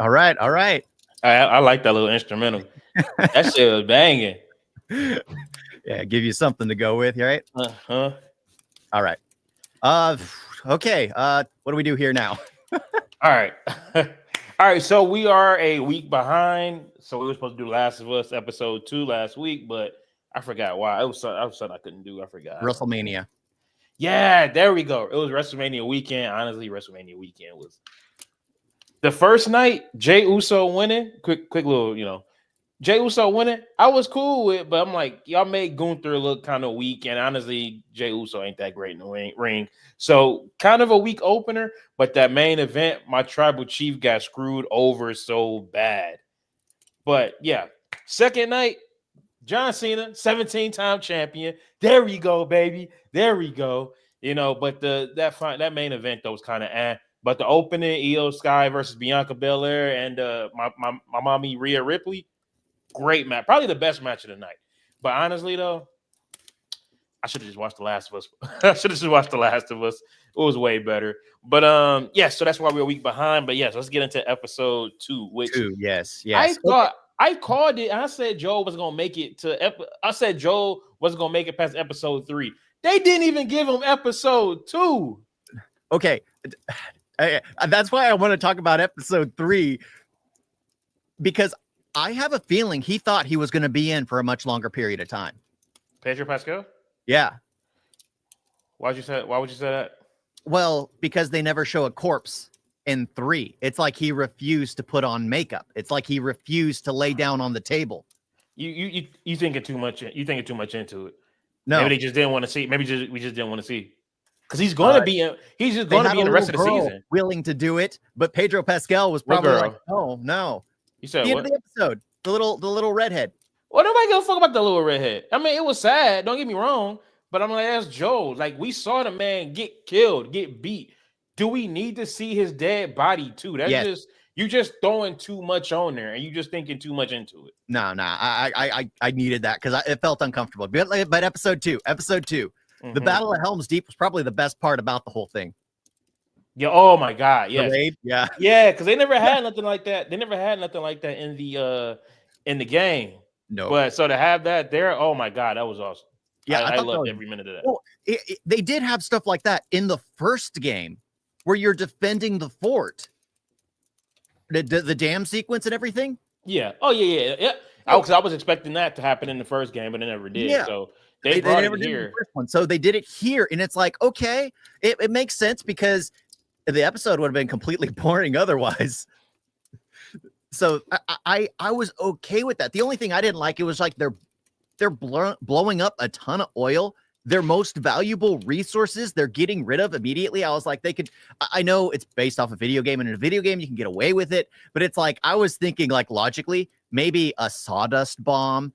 All right, all right. I like that little instrumental. That shit was banging. Yeah, give you something to go with, right? Uh-huh. All right. Okay. What do we do here now? All right. All right. So we are a week behind. So we were supposed to do Last of Us episode 2 last week, but I forgot why. It was something I couldn't do. I forgot. WrestleMania. Yeah, there we go. It was WrestleMania weekend. Honestly, WrestleMania weekend was the first night. Jey Uso winning. Quick little, Jey Uso winning. I was cool with, but I'm like, y'all made Gunther look kind of weak, and honestly, Jey Uso ain't that great in the ring. So kind of a weak opener, but that main event, my tribal chief got screwed over so bad. But yeah, second night, John Cena, 17-time champion. There we go, baby. There we go. But that main event though was kind of But the opening, Sky versus Bianca Belair and my mommy Rhea Ripley, great match. Probably the best match of the night. But honestly though, I should have just watched The Last of Us. It was way better. But yes, so that's why we're a week behind. But yes, let's get into episode 2. Yes. I called it. I said Joel was gonna make it to. I said Joel wasn't gonna make it past episode 3. They didn't even give him episode 2. Okay, that's why I want to talk about episode 3, because I have a feeling he thought he was going to be in for a much longer period of time. Pedro Pascal? Yeah. Why would you say that? Well, because they never show a corpse in 3. It's like he refused to put on makeup. It's like he refused to lay down on the table. You thinking too much? You thinking too much into it? No, maybe they just didn't want to see. Maybe we just didn't want to see, because he's going to be. He's just going to be in the rest of the season. Willing to do it, but Pedro Pascal was probably like, no. You said the end what? of the episode, the little redhead. Well, nobody give a fuck about the little redhead. I mean, it was sad. Don't get me wrong, but I'm like, that's Joe. Like, we saw the man get killed, get beat. Do we need to see his dead body too? That's just you just throwing too much on there, and you just thinking too much into it. No, I needed that because it felt uncomfortable. But episode 2, the Battle of Helm's Deep was probably the best part about the whole thing. Yeah. Oh my God. Yeah. Yeah. Because they never had nothing like that. They never had nothing like that in the game. No. But so to have that there, oh my God, that was awesome. Yeah, I loved every minute of that. Well, they did have stuff like that in the first game where you're defending the fort, the dam sequence and everything. Yeah. Oh yeah. Because I was expecting that to happen in the first game, but it never did. Yeah. So they brought it here. The first one. So they did it here, and it's like, okay, it makes sense because the episode would have been completely boring otherwise. So I was okay with that. The only thing I didn't like, it was like they're blowing up a ton of oil. Their most valuable resources they're getting rid of immediately. I was like, I know it's based off a video game, and in a video game you can get away with it, but it's like I was thinking like logically, maybe a sawdust bomb,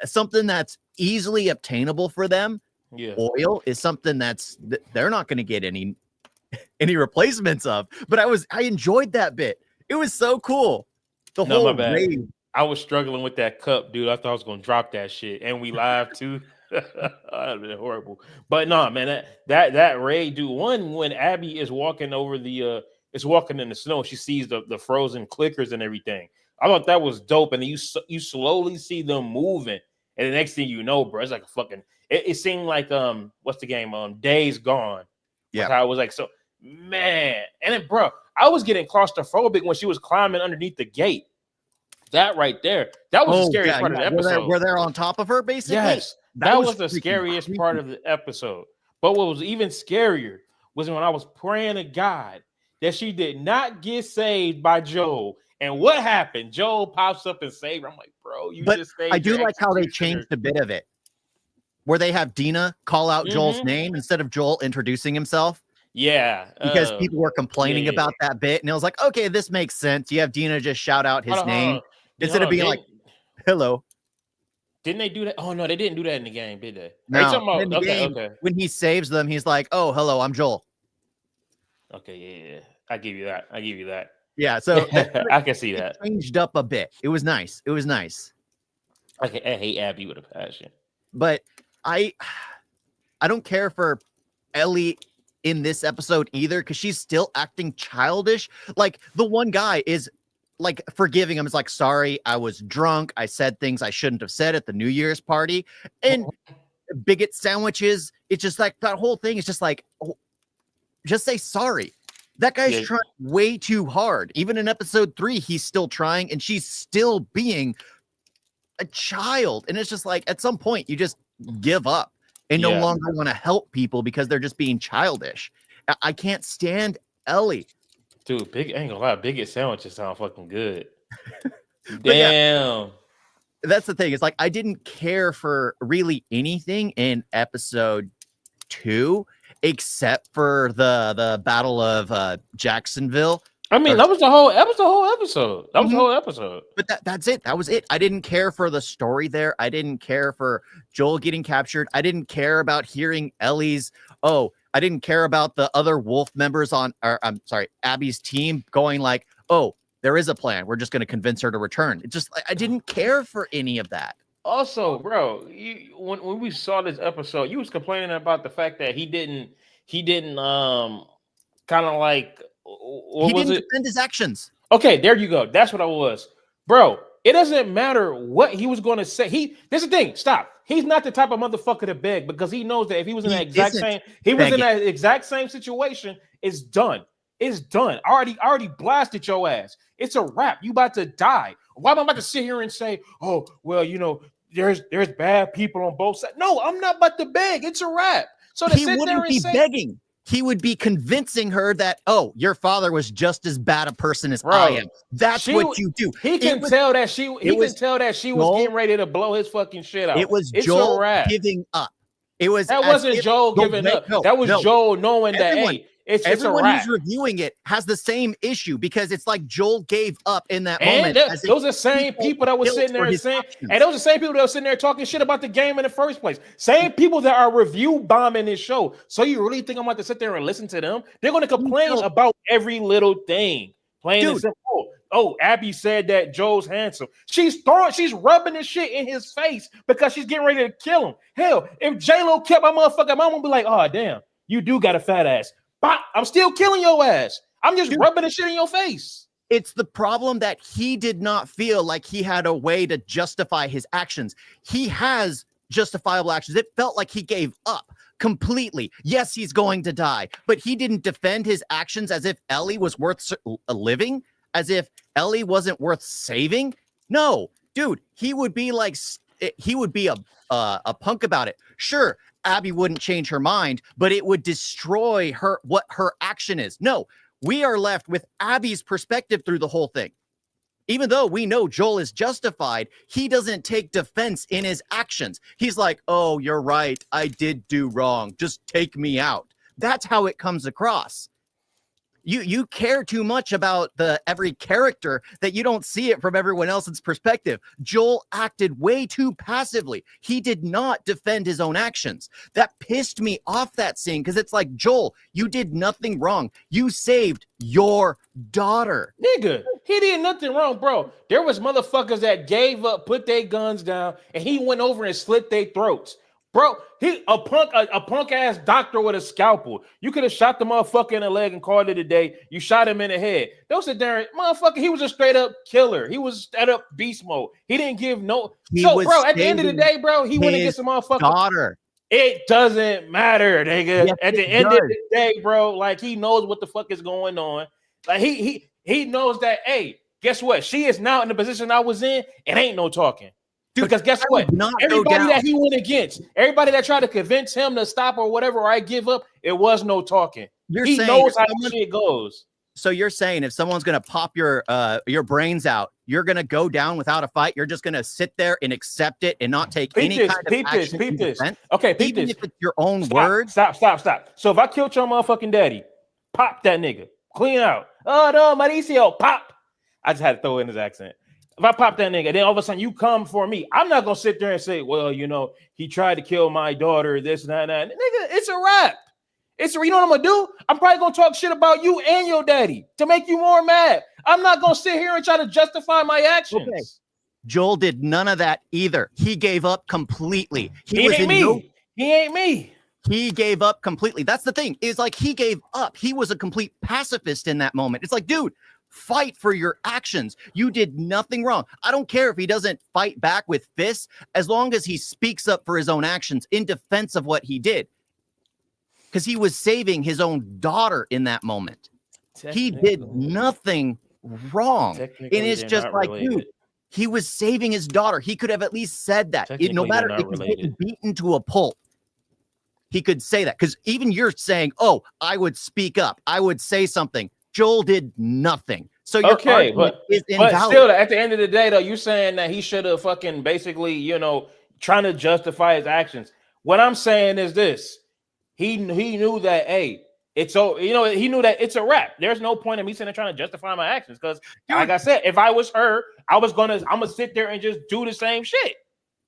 something that's easily obtainable for them. Yeah. Oil is something they're not going to get any replacements of. But I enjoyed that bit. It was so cool. My bad. I was struggling with that cup, dude. I thought I was gonna drop that shit, and we live too. That'd been horrible. But no, man, that raid, dude. When Abby is walking over is walking in the snow, she sees the frozen clickers and everything. I thought that was dope, and you slowly see them moving, and the next thing you know, bro, it's like a fucking. It seemed like what's the game? Days Gone. Yeah, I was like, so man, and then bro, I was getting claustrophobic when she was climbing underneath the gate. That right there, that was the scariest part of the episode. Where they're on top of her, basically. Yes, that was the scariest part of the episode. But what was even scarier was when I was praying to God that she did not get saved by Joel. And what happened? Joel pops up and saved her. I'm like, bro, just saved. I do like how they changed a bit of it, where they have Dina call out Joel's name instead of Joel introducing himself. Yeah, because people were complaining about that bit, and it was like, okay, this makes sense. You have Dina just shout out his name instead of being like, "Hello." Didn't they do that? Oh no, they didn't do that in the game, did they? No. In the game, when he saves them, he's like, "Oh, hello, I'm Joel." Okay, yeah, I give you that. Yeah, so I can see that changed up a bit. It was nice. I hate Abby with a passion, but I don't care for Ellie in this episode either, because she's still acting childish. Like the one guy is like forgiving him. It's like, sorry, I was drunk. I said things I shouldn't have said at the New Year's party. And bigot sandwiches. It's just like that whole thing is just like, oh, just say sorry. That guy's trying way too hard. Even in episode 3, he's still trying, and she's still being a child. And it's just like, at some point, you just give up and no longer want to help people because they're just being childish. I can't stand Ellie. Dude, ain't gonna lie, bigot sandwiches sound fucking good. Damn. That's the thing. It's like, I didn't care for really anything in episode 2 except for the Battle of Jacksonville. I mean, that was the whole episode. That was the whole episode. But that's it. That was it. I didn't care for the story there. I didn't care for Joel getting captured. I didn't care about hearing Ellie's. Oh, I didn't care about the other Wolf members on, or I'm sorry, Abby's team going like, oh, there is a plan. We're just going to convince her to return. It just, I didn't care for any of that. Also, bro, when we saw this episode, you was complaining about the fact that he didn't kind of like, he didn't defend his actions. Okay, there you go. That's what I was, bro. It doesn't matter what he was going to say. This is the thing. Stop. He's not the type of motherfucker to beg, because he knows that if he was in that exact same situation, it's done. It's done. I already blasted your ass. It's a wrap. You about to die. Why am I about to sit here and say, oh, well, you know, there's bad people on both sides? No, I'm not about to beg. It's a wrap. So he wouldn't be begging. He would be convincing her that, oh, your father was just as bad a person as I am. That's what you do. He can tell that she was getting ready to blow his fucking shit out. It was Joel giving up. That wasn't Joel giving up. That was Joel knowing that, hey, everyone who's reviewing it has the same issue, because it's like Joel gave up in that moment. Those are the same people that were sitting there saying, and those are the same people that were sitting there talking shit about the game in the first place. Same people that are review bombing this show. So you really think I'm about to sit there and listen to them? They're going to complain about every little thing. Plain and simple. Oh, Abby said that Joel's handsome. She's rubbing this shit in his face because she's getting ready to kill him. Hell, if J-Lo kept my motherfucker, I'm gonna be like, oh damn, you do got a fat ass. But I'm still killing your ass. I'm just rubbing the shit in your face. It's the problem that he did not feel like he had a way to justify his actions. He has justifiable actions. It felt like he gave up completely. Yes, he's going to die, but he didn't defend his actions as if Ellie was worth living, as if Ellie wasn't worth saving. No, dude, he would be like, he would be a punk about it. Sure, Abby wouldn't change her mind, but it would destroy what her action is. No, we are left with Abby's perspective through the whole thing. Even though we know Joel is justified, he doesn't take defense in his actions. He's like, oh, you're right. I did do wrong. Just take me out. That's how it comes across. You care too much about every character that you don't see it from everyone else's perspective. Joel acted way too passively. He did not defend his own actions. That pissed me off, that scene, because it's like, Joel, you did nothing wrong. You saved your daughter. Nigga, he did nothing wrong, bro. There was motherfuckers that gave up, put their guns down, and he went over and slit their throats. Bro, he a punk ass doctor with a scalpel. You could have shot the motherfucker in the leg and called it a day. You shot him in the head. Don't sit there and motherfucker. He was a straight up killer. He was straight up beast mode. He didn't give no. So, bro, at the end of the day, bro, he went and get some motherfucker daughter. It doesn't matter, nigga. Yes, at the end of the day, bro, like, he knows what the fuck is going on. Like, he knows that. Hey, guess what? She is now in the position I was in. It ain't no talking. Dude, because guess what? Everybody that he went against, everybody that tried to convince him to stop or whatever, or I give up, it was no talking. He knows how shit goes. So you're saying if someone's gonna pop your brains out, you're gonna go down without a fight? You're just gonna sit there and accept it and not take any kind of action? Peep this. Okay, peep this. Even if it's your own words. Stop. So if I killed your motherfucking daddy, pop that nigga, clean out. Oh no, Mauricio, pop. I just had to throw in his accent. If I pop that nigga, then all of a sudden you come for me. I'm not gonna sit there and say, well, you know, he tried to kill my daughter, this and that. Nigga, it's a wrap. You know what I'm gonna do? I'm probably gonna talk shit about you and your daddy to make you more mad. I'm not gonna sit here and try to justify my actions. Okay. Joel did none of that either. He gave up completely. He ain't me. He gave up completely. That's the thing. Is like, he gave up. He was a complete pacifist in that moment. It's like, dude, Fight for your actions. You did nothing wrong. I don't care if he doesn't fight back with fists, as long as he speaks up for his own actions in defense of what he did. Because he was saving his own daughter in that moment. He did nothing wrong. And it's just like, dude, he was saving his daughter. He could have at least said that. No matter if he's getting beaten to a pulp, he could say that. Because even you're saying, oh, I would speak up. I would say something. Joel did nothing. So your argument is invalid. But still, at the end of the day, though, you're saying that he should have fucking basically, you know, trying to justify his actions. What I'm saying is this. He knew that, hey, it's so, you know, he knew that it's a wrap. There's no point in me sitting there trying to justify my actions because, like I said, if I was her, I'm gonna sit there and just do the same shit.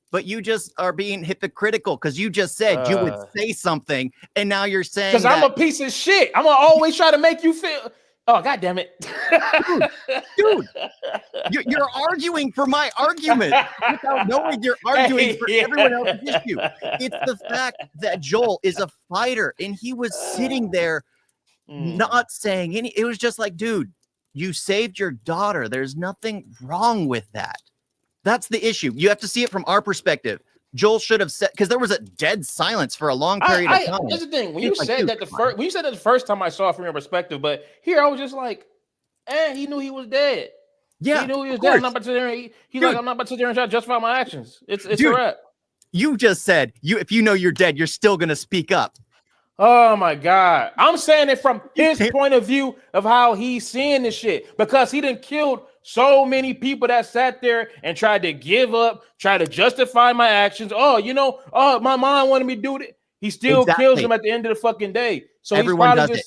But you just are being hypocritical because you just said you would say something, and now you're saying because I'm a piece of shit. I'm gonna always try to make you feel. Oh, God damn it. Dude, you're arguing for my argument without knowing you're arguing for everyone else's issue. It's the fact that Joel is a fighter and he was sitting there not saying any. It was just like, dude, you saved your daughter. There's nothing wrong with that. That's the issue. You have to see it from our perspective. Joel should have said, because there was a dead silence for a long period of time. That's the thing. When you said that the first time I saw it from your perspective, but here I was just like, he knew he was dead. Yeah, he knew he was dead. I'm not about to sit there. He's like, I'm not about to sit there and try to justify my actions. It's a wrap. You just said if you know you're dead, you're still gonna speak up. Oh my God. I'm saying it from his point of view of how he's seeing this shit because he done killed so many people that sat there and tried to give up, try to justify my actions. Oh, you know, my mind wanted me to do it. He still kills them at the end of the fucking day. So everyone does it.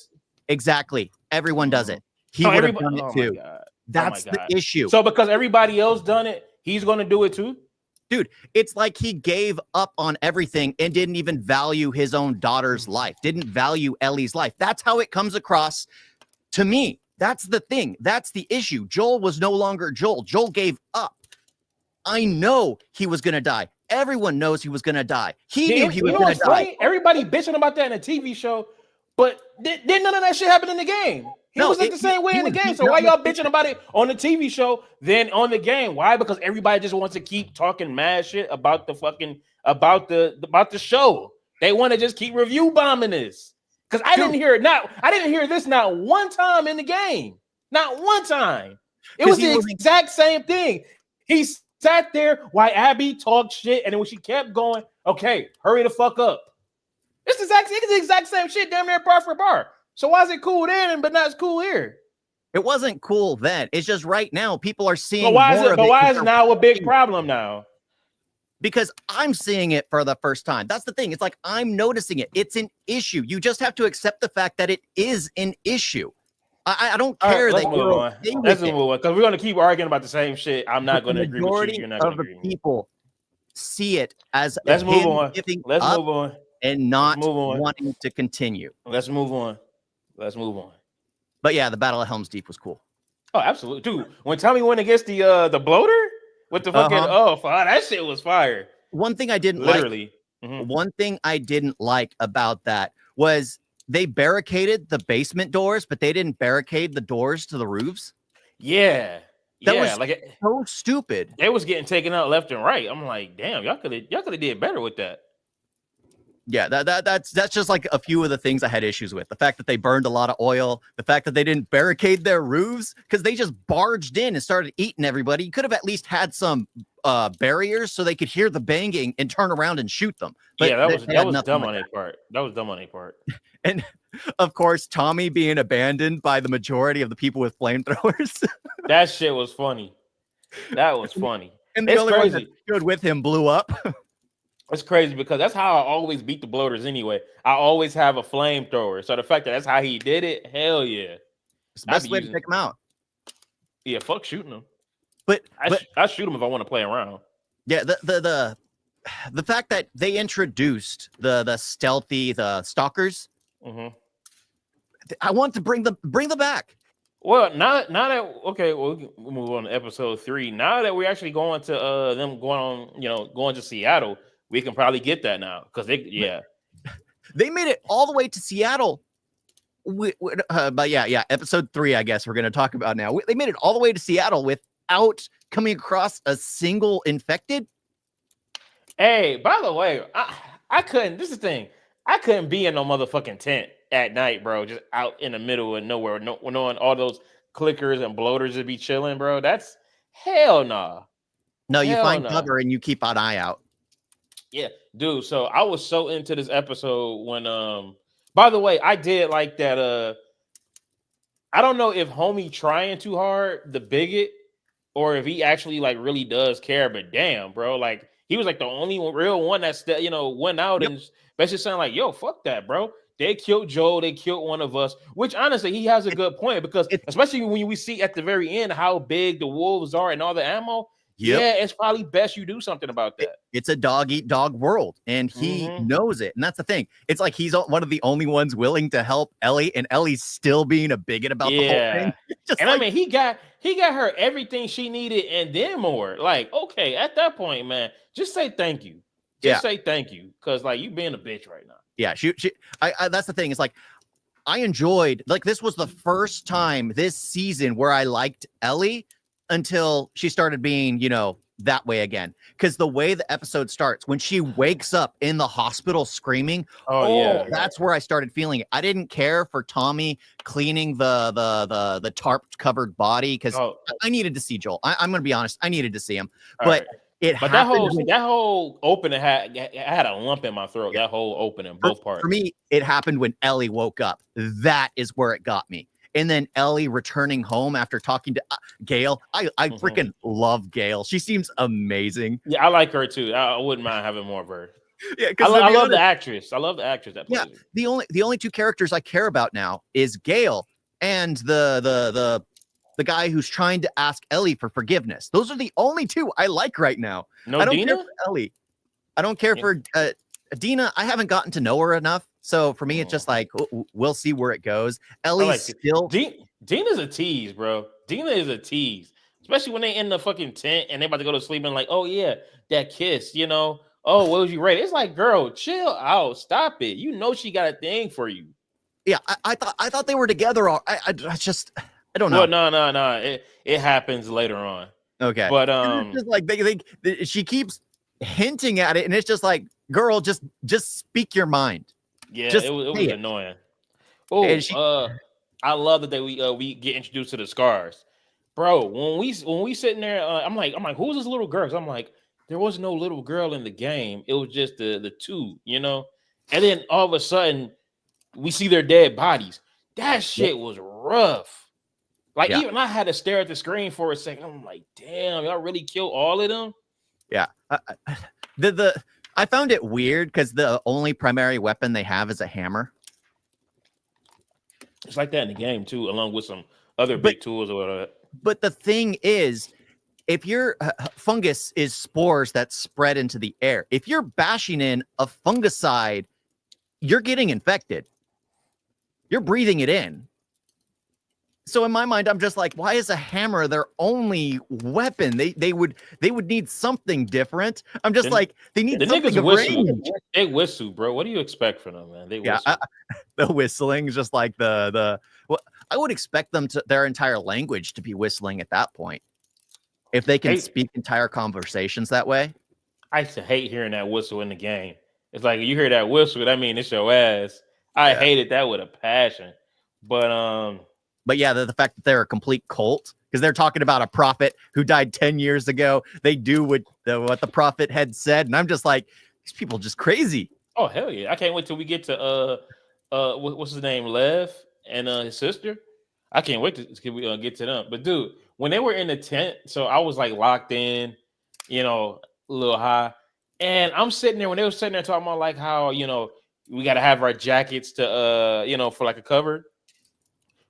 Exactly. Everyone does it. He would have done it too. That's the issue. So because everybody else done it, he's going to do it too? Dude, it's like he gave up on everything and didn't even value his own daughter's life, didn't value Ellie's life. That's how it comes across to me. That's the thing. That's the issue. Joel was no longer Joel. Joel gave up. I know he was going to die. Everyone knows he was going to die. He knew he was going to die. Everybody bitching about that in a TV show, but didn't none of that shit happen in the game? He was like the same way in the game. So why y'all bitching about it on the TV show than on the game? Why? Because everybody just wants to keep talking mad shit about the fucking about the show. They want to just keep review bombing this. Because I didn't hear this not one time in the game. Not one time. It was the exact same thing. He sat there while Abby talked shit, and then when she kept going, okay, hurry the fuck up. It's the exact same shit, damn near bar for bar. So why is it cool then, but not as cool here? It wasn't cool then. It's just right now people are seeing. But why is it now a big problem now? Because I'm seeing it for the first time. That's the thing. It's like I'm noticing it. It's an issue. You just have to accept the fact that it is an issue. I don't care that you're okay with it. Let's move on because we're going to keep arguing about the same shit. I'm not going to agree with you. You're not going to agree with me. People see it as let's move on. Let's move on. And not wanting to continue. Let's move on. Let's move on. But yeah, the Battle of Helm's Deep was cool. Oh, absolutely, dude. When Tommy went against the bloater with the fucking that shit was fire. One thing I didn't One thing I didn't like about that was they barricaded the basement doors, but they didn't barricade the doors to the roofs. Yeah, that was so stupid. They was getting taken out left and right. I'm like, damn, y'all could have did better with that. Yeah, that's just like a few of the things I had issues with. The fact that they burned a lot of oil, the fact that they didn't barricade their roofs because they just barged in and started eating everybody. You could have at least had some barriers so they could hear the banging and turn around and shoot them. But yeah, that was dumb on their part. That was dumb on their part. And of course, Tommy being abandoned by the majority of the people with flamethrowers. That shit was funny. That was funny. And the only one that stood with him blew up. It's crazy because that's how I always beat the bloaters anyway. I always have a flamethrower. So the fact that that's how he did it, hell yeah. It's the best way to take him out. Yeah, fuck shooting them. But I shoot them if I want to play around. Yeah, the fact that they introduced the stealthy, the stalkers. Mm-hmm. I want to bring them back. Well, now that okay, we'll move on to episode 3. Now that we're actually going to them going to Seattle, we can probably get that now because they made it all the way to Seattle But yeah, episode 3, I guess we're going to talk about now. They made it all the way to Seattle without coming across a single infected. Hey, by the way, I couldn't. This is the thing. I couldn't be in no motherfucking tent at night, bro. Just out in the middle of nowhere, knowing all those clickers and bloaters to be chilling, bro. That's hell nah. No, you Hell find nah. cover and you keep an eye out. Yeah, dude. So I was so into this episode when by the way, I did like that I don't know if homie trying too hard, the bigot, or if he actually like really does care, but damn, bro, like he was like the only real one that's went out and basically saying like, yo, fuck that, bro. They killed Joel, they killed one of us, which honestly he has a good point because especially when we see at the very end how big the wolves are and all the ammo. Yeah, it's probably best you do something about that. It's a dog eat dog world, and he knows it. And that's the thing. It's like he's one of the only ones willing to help Ellie, and Ellie's still being a bigot about the whole thing. And like, I mean, he got her everything she needed and then more. Like, okay, at that point, man, just say thank you. Just say thank you, because like you being a bitch right now. Yeah, I that's the thing. It's like I enjoyed, like, this was the first time this season where I liked Ellie until she started being, that way again. Because the way the episode starts, when she wakes up in the hospital screaming, that's where I started feeling it. I didn't care for Tommy cleaning the tarp covered body because I needed to see Joel. I'm gonna be honest, I needed to see him. But that whole opening had a lump in my throat. That whole opening, both parts. For me, it happened when Ellie woke up. That is where it got me. And then Ellie returning home after talking to Gail. I freaking love Gail. She seems amazing. Yeah, I like her too. I wouldn't mind having more of her. Yeah, I love the actress. I love the actress that plays her. The only two characters I care about now is Gail and the guy who's trying to ask Ellie for forgiveness. Those are the only two I like right now. No, I don't Dina? care for Ellie. I don't care for Dina. I haven't gotten to know her enough. So for me, it's just like, we'll see where it goes. Ellie's still... Dina's a tease, bro. Dina is a tease. Especially when they in the fucking tent and they about to go to sleep and like, oh yeah, that kiss, oh, what was you ready? It's like, girl, chill out. Stop it. She got a thing for you. Yeah, I thought they were together. I don't know. Well, no. It happens later on. Okay. But it's just like she keeps hinting at it, and it's just like, girl, just speak your mind. Yeah, it was annoying. Oh, I love that we get introduced to the scars, bro. When we sitting there, I'm like, who's this little girl? 'Cause I'm like, there was no little girl in the game. It was just the two, And then all of a sudden, we see their dead bodies. That shit was rough. Like even I had to stare at the screen for a second. I'm like, damn, y'all really killed all of them? Yeah. I found it weird because the only primary weapon they have is a hammer. It's like that in the game too, along with some other big tools or whatever. But the thing is, if your fungus is spores that spread into the air, if you're bashing in a fungicide, you're getting infected. You're breathing it in. So in my mind, I'm just like, why is a hammer their only weapon? They would need something different. I'm just like, they need something of range. They whistle, bro. What do you expect from them, man? They whistle. The whistling is just like well, I would expect them to their entire language to be whistling at that point. If they can speak entire conversations that way. I used to hate hearing that whistle in the game. It's like you hear that whistle, that means it's your ass. I hated that with a passion. But yeah, the fact that they're a complete cult, because they're talking about a prophet who died 10 years ago. They do what the prophet had said. And I'm just like, these people are just crazy. Oh, hell yeah. I can't wait till we get to, what's his name? Lev and his sister. I can't wait to get to them. But dude, when they were in the tent, so I was like locked in, a little high. And I'm sitting there when they were sitting there talking about like how, we got to have our jackets to, for like a cover.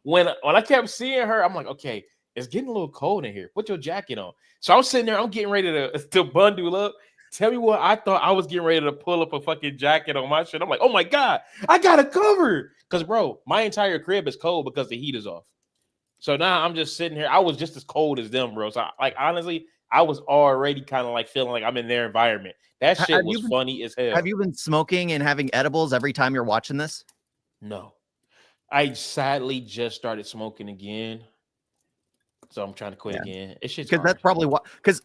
When I kept seeing her, I'm like, okay, it's getting a little cold in here. Put your jacket on. So I'm sitting there, I'm getting ready to bundle up. Tell me what I thought I was getting ready to pull up a fucking jacket on my shit. I'm like, oh my God, I got a cover. Because, bro, my entire crib is cold because the heat is off. So now I'm just sitting here. I was just as cold as them, bro. So, honestly, I was already kind of like feeling like I'm in their environment. That shit was funny as hell. Have you been smoking and having edibles every time you're watching this? No. I sadly just started smoking again, so I'm trying to quit again. It's just because that's probably what. Because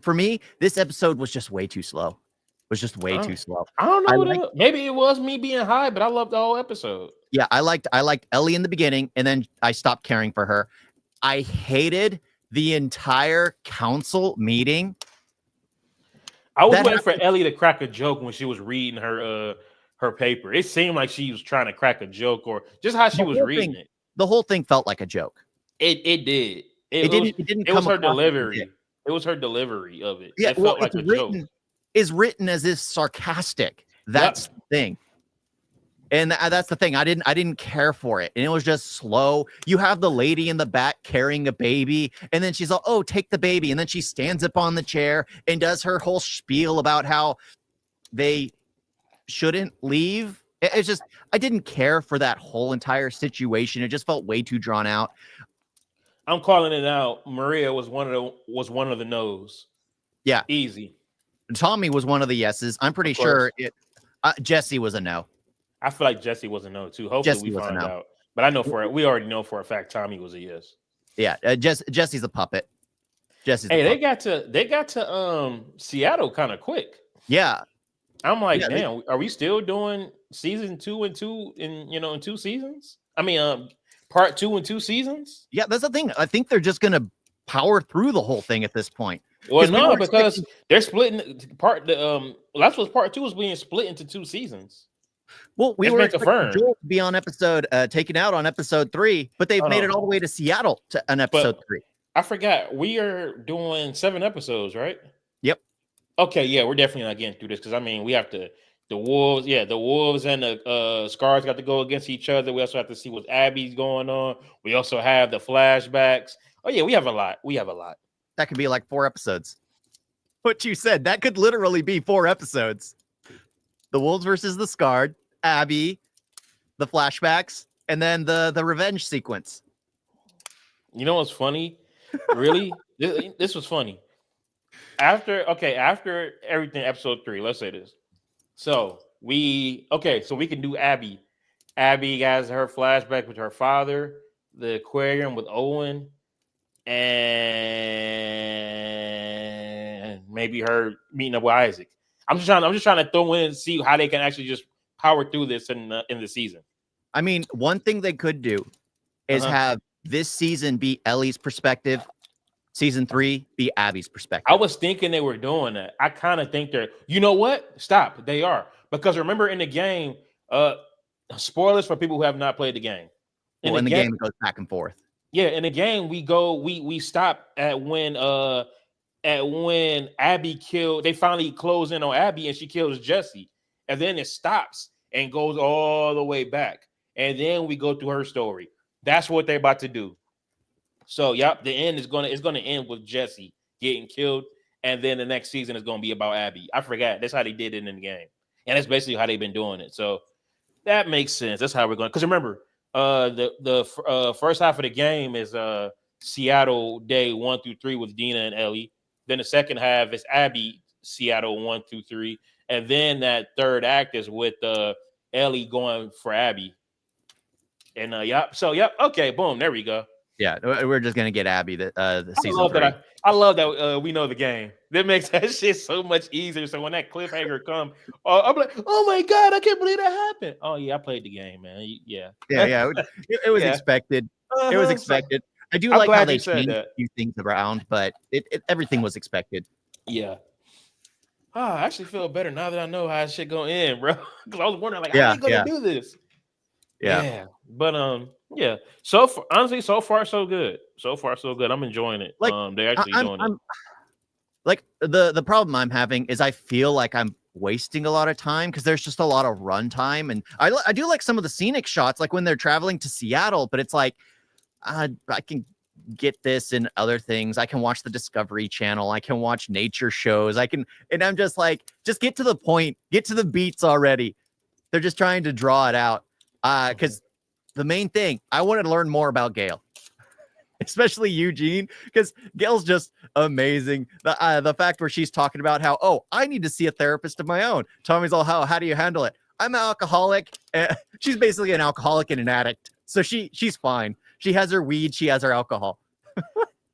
for me, this episode was just way too slow. It was just way too slow. I don't know. Maybe it was me being high, but I loved the whole episode. Yeah, I liked Ellie in the beginning, and then I stopped caring for her. I hated the entire council meeting. I was waiting for Ellie to crack a joke when she was reading her paper. It seemed like she was trying to crack a joke, or just how she was reading it. The whole thing felt like a joke. It did. It didn't. It was her delivery. It was her delivery of it. Yeah, it felt like a joke. Is written as if sarcastic. That's the thing. And that's the thing. I didn't care for it. And it was just slow. You have the lady in the back carrying a baby. And then she's like, oh, take the baby. And then she stands up on the chair and does her whole spiel about how they shouldn't leave. It's just, I didn't care for that whole entire situation. It just felt way too drawn out. I'm calling it out. Maria was one of the no's. Yeah. Easy. Tommy was one of the yeses. I'm pretty sure Jesse was a no. I feel like Jesse was a no too. Hopefully we find out. But I know we already know for a fact Tommy was a yes. Yeah, Jesse's a puppet. They got to Seattle kind of quick. Yeah. I'm like, damn, are we still doing season 2 and 2 in 2 seasons? I mean, part 2 and 2 seasons? Yeah, that's the thing. I think they're just gonna power through the whole thing at this point. Well, no, because they're splitting that's what part 2 is being split into 2 seasons. Well, we were expecting Joel to be on taken out on episode 3, but they've made it all the way to Seattle on episode 3. I forgot we are doing 7 episodes, right? Yep. Okay, yeah, we're definitely not getting through this because I mean we have to. The Wolves and the Scars got to go against each other. We also have to see what Abby's going on. We also have the flashbacks. Oh yeah, we have a lot. That could be like 4 episodes. What you said, that could literally be 4 episodes. The Wolves versus the Scarred, Abby, the flashbacks, and then the revenge sequence. You know what's funny? Really? This was funny. After everything, episode 3, let's say this. So we can do Abby. Abby has her flashback with her father, the aquarium with Owen, and maybe her meeting up with Isaac. I'm just trying to throw in and see how they can actually just power through this in the season. I mean, one thing they could do is have this season be Ellie's perspective, season 3 be Abby's perspective. I was thinking they were doing that. I kind of think they're. You know what? Stop. They are, because remember in the game, spoilers for people who have not played the game. In the game, it goes back and forth. Yeah, in the game, we stop at when Abby killed. They finally close in on Abby and she kills Jesse, and then it stops and goes all the way back, and then we go through her story. That's what they're about to do. So, yep, the end is gonna end with Jesse getting killed, and then the next season is gonna be about Abby. I forgot. That's how they did it in the game, and that's basically how they've been doing it. So that makes sense. That's how we're going. Because remember, the first half of the game is Seattle day 1 through 3 with Dina and Ellie. Then the second half is Abby, Seattle 1 through 3, and then that third act is with Ellie going for Abby. And okay, boom, there we go. Yeah, we're just gonna get Abby the season 3. I love that we know the game. That makes that shit so much easier. So when that cliffhanger come, I'm like, oh my god, I can't believe that happened. Oh yeah, I played the game, man. Yeah. It was expected. It was expected. I do like how they changed a few things around, but everything was expected. Yeah. I actually feel better now that I know how shit gonna end, bro. Because I was wondering, like, how are they gonna do this? Yeah. But yeah. Honestly, so far so good. So far so good. I'm enjoying it. Like, they're actually doing it. Like the problem I'm having is I feel like I'm wasting a lot of time because there's just a lot of run time, and I do like some of the scenic shots, like when they're traveling to Seattle, but it's like I can get this and other things. I can watch the Discovery Channel. I can watch nature shows. And I'm just like, just get to the point, get to the beats already. They're just trying to draw it out. Because the main thing, I wanted to learn more about Gail, especially Eugene, because Gail's just amazing. The fact where she's talking about how, I need to see a therapist of my own. Tommy's all, how do you handle it? I'm an alcoholic. She's basically an alcoholic and an addict. So she's fine. She has her weed. She has her alcohol.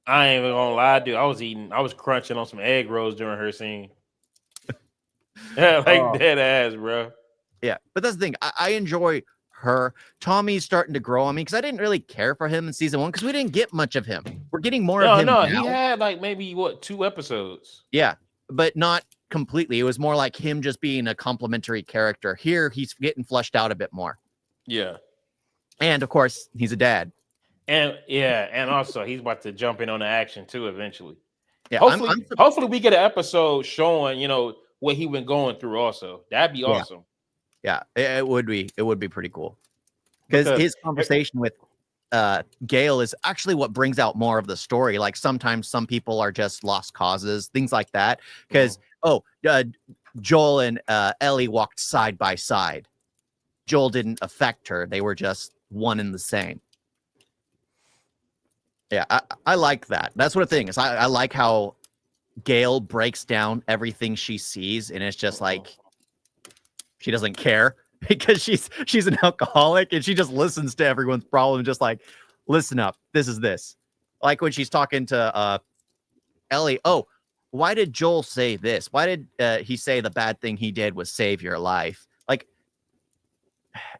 I ain't even gonna lie, dude. I was crunching on some egg rolls during her scene. Yeah, like dead ass, bro. Yeah, but that's the thing. I enjoy her. Tommy's starting to grow on me because I didn't really care for him in season 1 because we didn't get much of him. We're getting more of him now. He had like maybe 2 episodes. Yeah, but not completely. It was more like him just being a complimentary character. Here, he's getting fleshed out a bit more. Yeah. And of course, he's a dad. And also he's about to jump in on the action too eventually. Yeah, hopefully we get an episode showing, what he been going through also. That'd be awesome. Yeah, it would be. It would be pretty cool. Because his conversation with Gale is actually what brings out more of the story. Like sometimes some people are just lost causes, things like that. Because Joel and Ellie walked side by side. Joel didn't affect her. They were just one and the same. Yeah, I like that. That's what the thing is. I like how Gale breaks down everything she sees, and it's just like she doesn't care because she's an alcoholic and she just listens to everyone's problem, just like, listen up, this is this. Like when she's talking to Ellie, oh, why did Joel say this? Why did he say the bad thing he did was save your life? Like,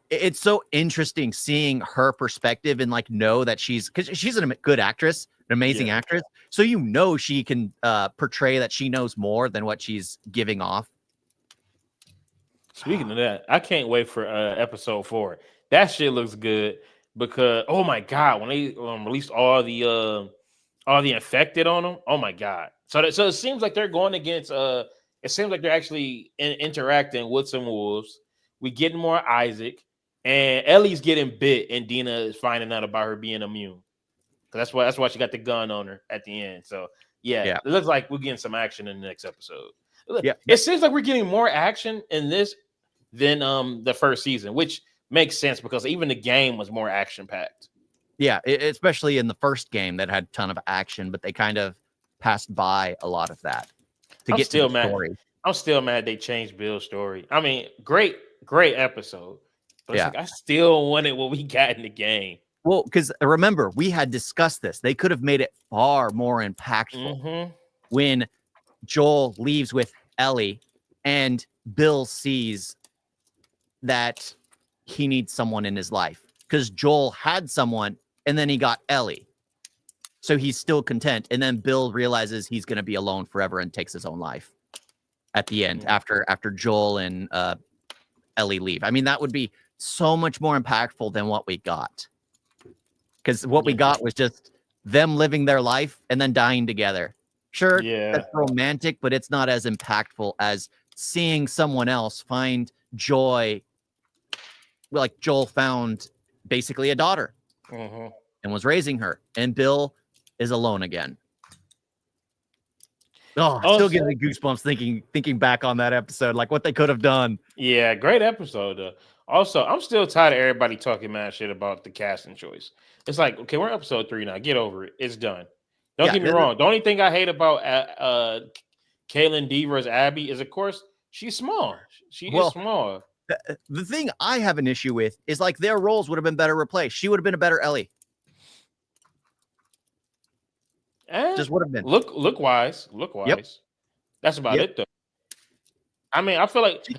it's so interesting seeing her perspective and like know that because she's a good actress, an amazing actress. So she can portray that she knows more than what she's giving off. Speaking of that, I can't wait for episode 4. That shit looks good because oh my god, when they released all the infected on them, oh my god. So it seems like they're going against it seems like they're actually interacting with some wolves. We getting more Isaac, and Ellie's getting bit, and Dina is finding out about her being immune. That's why she got the gun on her at the end. So yeah. It looks like we're getting some action in the next episode. Yeah, it seems like we're getting more action in this than the first season, which makes sense because even the game was more action packed. Yeah, especially in the first game that had a ton of action, but they kind of passed by a lot of that to get to the story. I'm still mad they changed Bill's story. I mean, great episode. But it's like, I still wanted what we got in the game. Well, because remember, we had discussed this. They could have made it far more impactful when Joel leaves with Ellie and Bill sees that he needs someone in his life. Because Joel had someone and then he got Ellie. So he's still content. And then Bill realizes he's going to be alone forever and takes his own life at the end after Joel and Ellie leave. I mean, that would be so much more impactful than what we got. Because what we got was just them living their life and then dying together. Sure, that's romantic, but it's not as impactful as seeing someone else find joy. Like Joel found basically a daughter and was raising her, and Bill is alone again. Oh, still getting the goosebumps thinking back on that episode, like what they could have done. Yeah, great episode though. Also, I'm still tired of everybody talking mad shit about the casting choice. It's like, okay, we're episode 3 now. Get over it. It's done. Don't get me wrong. The only thing I hate about Caitlin Deaver's Abby is, of course, she's small. She is small. The thing I have an issue with is like their roles would have been better replaced. She would have been a better Ellie. Just would have been. Look wise. Yep. That's about it though. I mean, I feel like she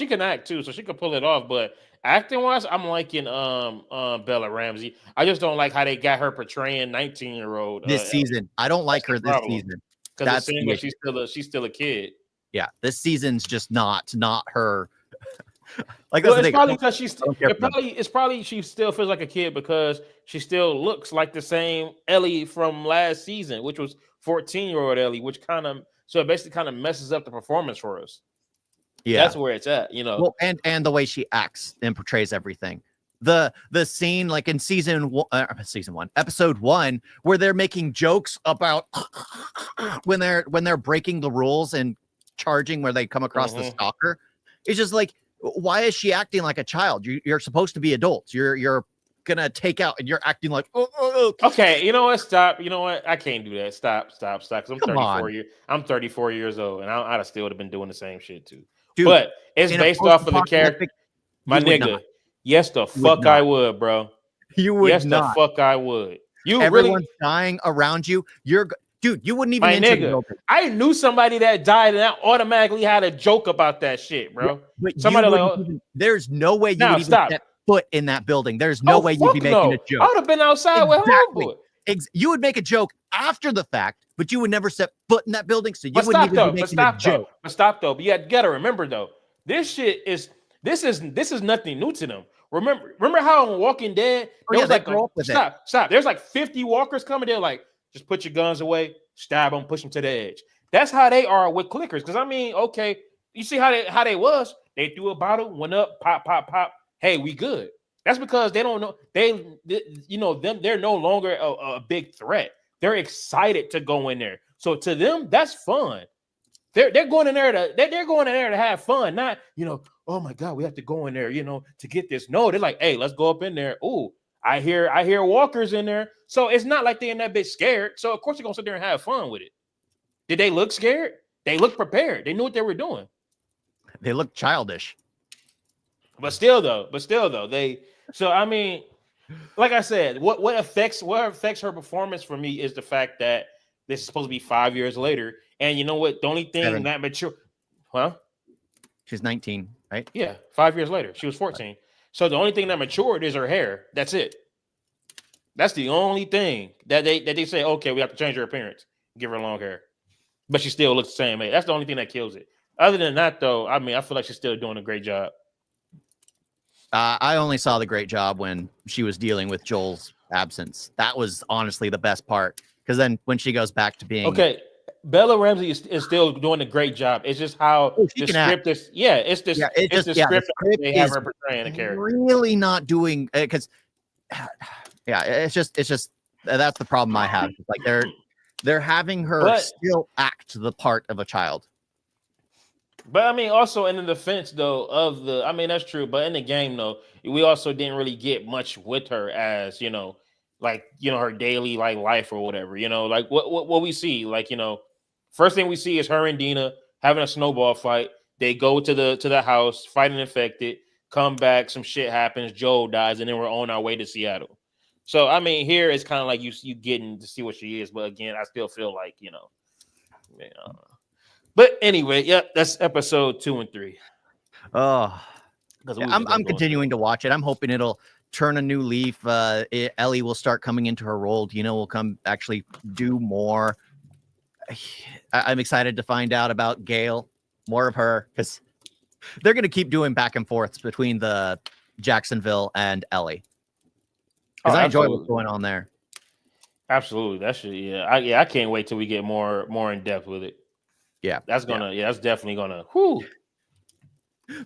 can act too, so she can pull it off. But acting wise, I'm liking Bella Ramsey. I just don't like how they got her portraying 19-year-old this season. I don't like her this season because it seems like she's still a kid. Yeah, this season's just not her. Like, it's probably because it's probably she still feels like a kid because she still looks like the same Ellie from last season, which was 14-year-old Ellie, which it basically kind of messes up the performance for us. Yeah, that's where it's at, Well, and the way she acts and portrays everything. The scene like in season 1, episode 1, where they're making jokes about when they're breaking the rules and charging where they come across the stalker. It's just like, why is she acting like a child? You're supposed to be adults. You're gonna take out, and you're acting like, Okay, you know what? Stop. You know what? I can't do that. Stop. Because I'm 34 years old, and I'd have still have been doing the same shit too. dude. But it's in a based off of the character. post-apocalyptic, My you would nigga, not. yes, the You would fuck I not. would, bro. You would Yes, the not. fuck I would. You really, Everyone's dying around you. Dude, you wouldn't even my enter the nigga. building. I knew somebody that died, and I automatically had a joke about that shit, bro. Yeah, but Somebody you like, wouldn't even, there's no way you now would even stop. step foot in that building. There's no way you'd be Fuck making no. a joke. I would have been outside with homeboy. You would make a joke after the fact, but you would never step foot in that building, so you But wouldn't stop even though. be But making a stop though. joke. But stop though. But you gotta remember though. This is nothing new to them. Remember how on Walking Dead there was like stop. There's like 50 walkers coming. They're like, just put your guns away, stab them, push them to the edge. That's how they are with clickers. Because I mean, okay, you see how they was. They threw a bottle, went up, pop, pop, pop. Hey, we good. That's because they don't know they're no longer a big threat. They're excited to go in there. So to them, that's fun. They're going in there to have fun, not oh my God, we have to go in there, to get this. No, they're like, hey, let's go up in there. Ooh, I hear walkers in there. So it's not like they're in that bitch scared. So of course they're gonna sit there and have fun with it. Did they look scared? They looked prepared. They knew what they were doing. They look childish. But still though, so I mean, like I said, what affects her performance for me is the fact that this is supposed to be 5 years later. And you know what? The only thing that mature, She's 19, right? Yeah, 5 years later. She was 14. So the only thing that matured is her hair. That's it. That's the only thing that they say, okay, we have to change her appearance. Give her long hair. But she still looks the same age. That's the only thing that kills it. Other than that, though, I mean, I feel like she's still doing a great job. I only saw the great job when she was dealing with Joel's absence. That was honestly the best part. Because then when she goes back to being... Okay, Bella Ramsey is still doing a great job. It's just how the script is... Yeah, it's the script they have her portraying the character. Really not doing... Because, yeah, it's just that's the problem I have. It's like they're having her still act the part of a child. But I mean, also in the defense though I mean, that's true. But in the game though, we also didn't really get much with her as her daily life or whatever. Like what we see, first thing we see is her and Dina having a snowball fight. They go to the house, fight an infected, come back, some shit happens, Joel dies, and then we're on our way to Seattle. So I mean, here it's kind of like you getting to see what she is, but again, I still feel like But anyway, yeah, that's episode 2 and 3. Oh, I'm continuing to watch it. I'm hoping it'll turn a new leaf. Ellie will start coming into her role. Dina will come actually do more. I'm excited to find out about Gail, more of her, because they're going to keep doing back and forths between the Jacksonville and Ellie. Because I enjoy what's going on there. Absolutely, that should. I can't wait till we get more in depth with it. Yeah, that's definitely gonna. Whoo.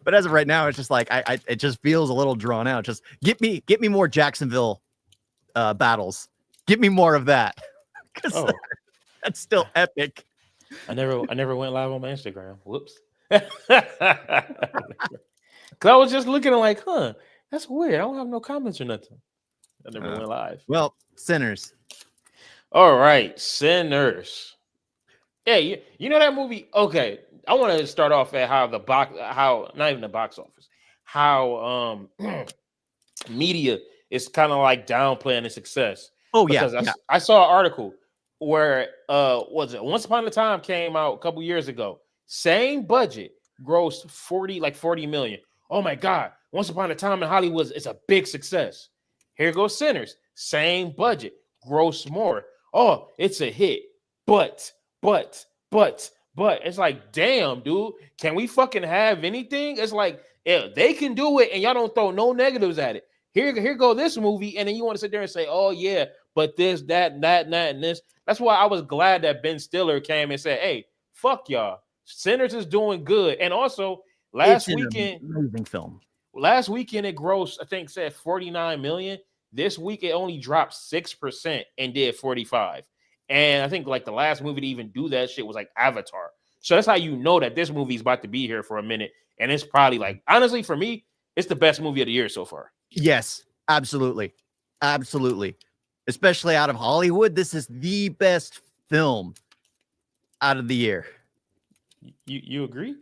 But as of right now, it's just like it just feels a little drawn out. Just get me more Jacksonville battles. Give me more of that, because that's still epic. I never went live on my Instagram. Whoops. Because I was just looking like, that's weird. I don't have no comments or nothing. I never went live. Well, Sinners. All right, Sinners. Yeah, you know that movie? Okay, I want to start off at how not even the box office, how media is kind of like downplaying the success. Oh because yeah, I saw an article where was it Once Upon a Time came out a couple years ago. Same budget, grossed 40 million. Oh my God, Once Upon a Time in Hollywood is a big success. Here goes Sinners, same budget, gross more. Oh, it's a hit, but it's like, damn, dude, can we fucking have anything? It's like, yeah, they can do it, and y'all don't throw no negatives at it. Here go this movie, and then you want to sit there and say, oh yeah, but this, that, and this. That's why I was glad that Ben Stiller came and said, hey, fuck y'all, Sinners is doing good. And also last weekend, amazing film. Last weekend it grossed, I think, said 49 million. This week it only dropped 6% and did 45. And I think like the last movie to even do that shit was like Avatar. So that's how you know that this movie is about to be here for a minute. And it's probably like, honestly, for me, it's the best movie of the year so far. Yes, absolutely. Absolutely. Especially out of Hollywood. This is the best film out of the year. You agree?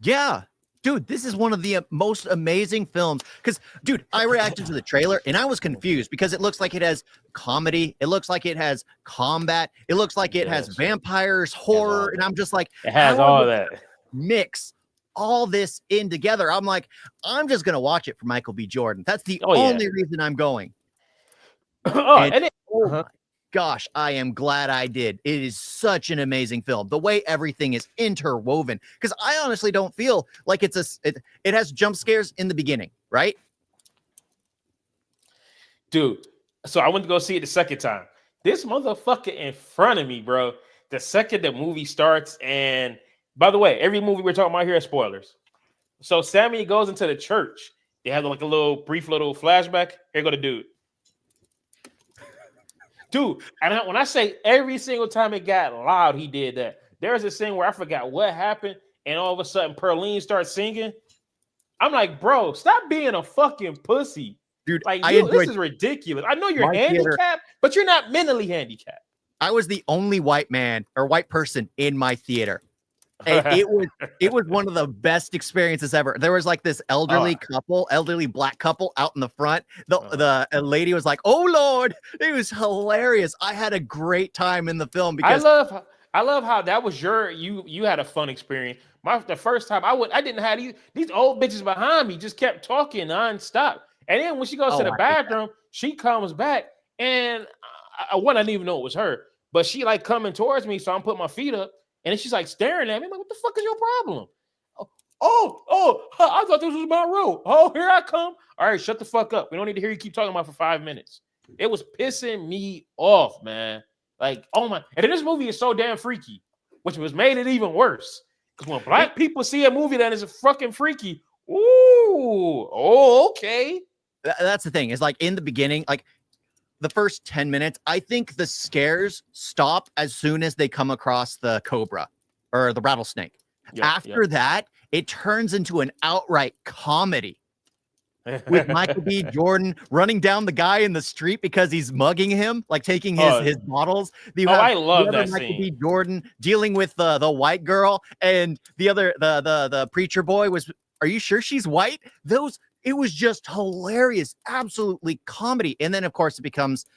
Yeah. Dude, this is one of the most amazing films. Because, dude, I reacted to the trailer and I was confused because it looks like it has comedy. It looks like it has combat. It looks like it has vampires, horror. And I'm just like, it has all that. Mix all this in together. I'm like, I'm just going to watch it for Michael B. Jordan. That's the only reason I'm going. My gosh, I am glad I did. It is such an amazing film. The way everything is interwoven, because I honestly don't feel like it has jump scares in the beginning, right? Dude, so I went to go see it the second time. This motherfucker in front of me, bro. The second the movie starts, and by the way, every movie we're talking about here is spoilers. So Sammy goes into the church. They have like a brief little flashback. Here go the dude. Dude, and when I say every single time it got loud, he did that. There's a scene where I forgot what happened, and all of a sudden Perline starts singing. I'm like, bro, stop being a fucking pussy. Dude, like, this is ridiculous. I know you're handicapped, but you're not mentally handicapped. I was the only white man or white person in my theater. And it was one of the best experiences ever. There was like this elderly black couple out in the front. The lady was like, "Oh Lord," it was hilarious. I had a great time in the film because I love how that was you had a fun experience. The first time I didn't have these old bitches behind me just kept talking nonstop. And then when she goes to the bathroom, she comes back and I didn't even know it was her, but she like coming towards me, so I'm putting my feet up. And then she's like staring at me. I'm like, what the fuck is your problem? I thought this was my room. Oh, here I come. All right, shut the fuck up. We don't need to hear you keep talking about for 5 minutes. It was pissing me off, man. Like, oh my. And then this movie is so damn freaky, which was made it even worse. Because when black people see a movie that is fucking freaky, okay. That's the thing. Is like in the beginning, like the first 10 minutes, I think the scares stop as soon as they come across the cobra or the rattlesnake. After that, it turns into an outright comedy with Michael B. Jordan running down the guy in the street because he's mugging him, like taking his bottles. I love that Michael scene. B. Jordan dealing with the white girl, and the preacher boy was, are you sure she's white? It was just hilarious, absolutely comedy. And then, of course, it becomes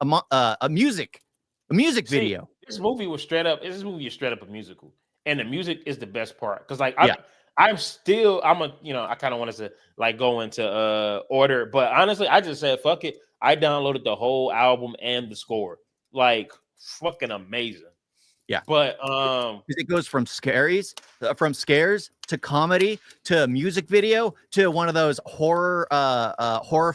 a music video. This movie is straight up a musical. And the music is the best part. Because, like, I kind of wanted to, like, go into order. But, honestly, I just said, fuck it. I downloaded the whole album and the score. Like, fucking amazing. Yeah, but it goes from scares to comedy to music video to one of those horror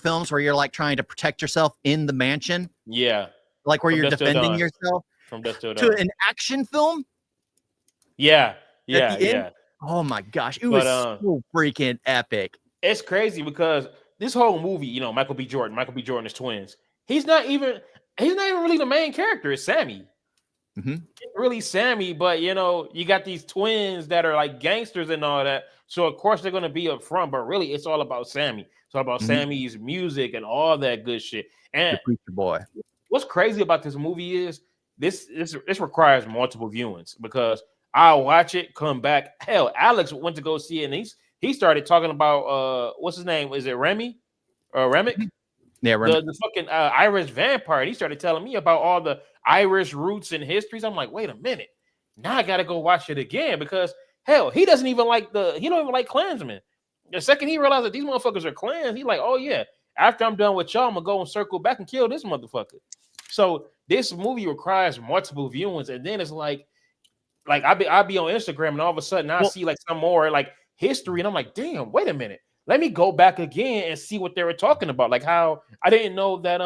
films where you're like trying to protect yourself in the mansion. Yeah, like where you're defending yourself. From dusk till dawn. To an action film. Yeah. Oh my gosh, it was so freaking epic. It's crazy because this whole movie, Michael B. Jordan is twins. He's not even really the main character. It's Sammy. Mm-hmm. It's really Sammy, but you got these twins that are like gangsters and all that. So of course they're gonna be up front, but really it's all about Sammy. It's all about Sammy's music and all that good shit. And the preacher boy. What's crazy about this movie is this requires multiple viewings because I'll watch it, come back. Hell, Alex went to go see it, and he started talking about what's his name? Is it Remy or Remick? Yeah, Remick. The fucking Irish vampire. He started telling me about all the Irish roots and histories. I'm like, wait a minute. Now I gotta go watch it again because hell, he don't even like Klansmen. The second he realized that these motherfuckers are clans, he's like, oh yeah, after I'm done with y'all, I'm gonna go and circle back and kill this motherfucker. So this movie requires multiple viewings, and then it's like I'll be on Instagram and all of a sudden I see like some more like history, and I'm like, damn, wait a minute. Let me go back again and see what they were talking about. Like how I didn't know that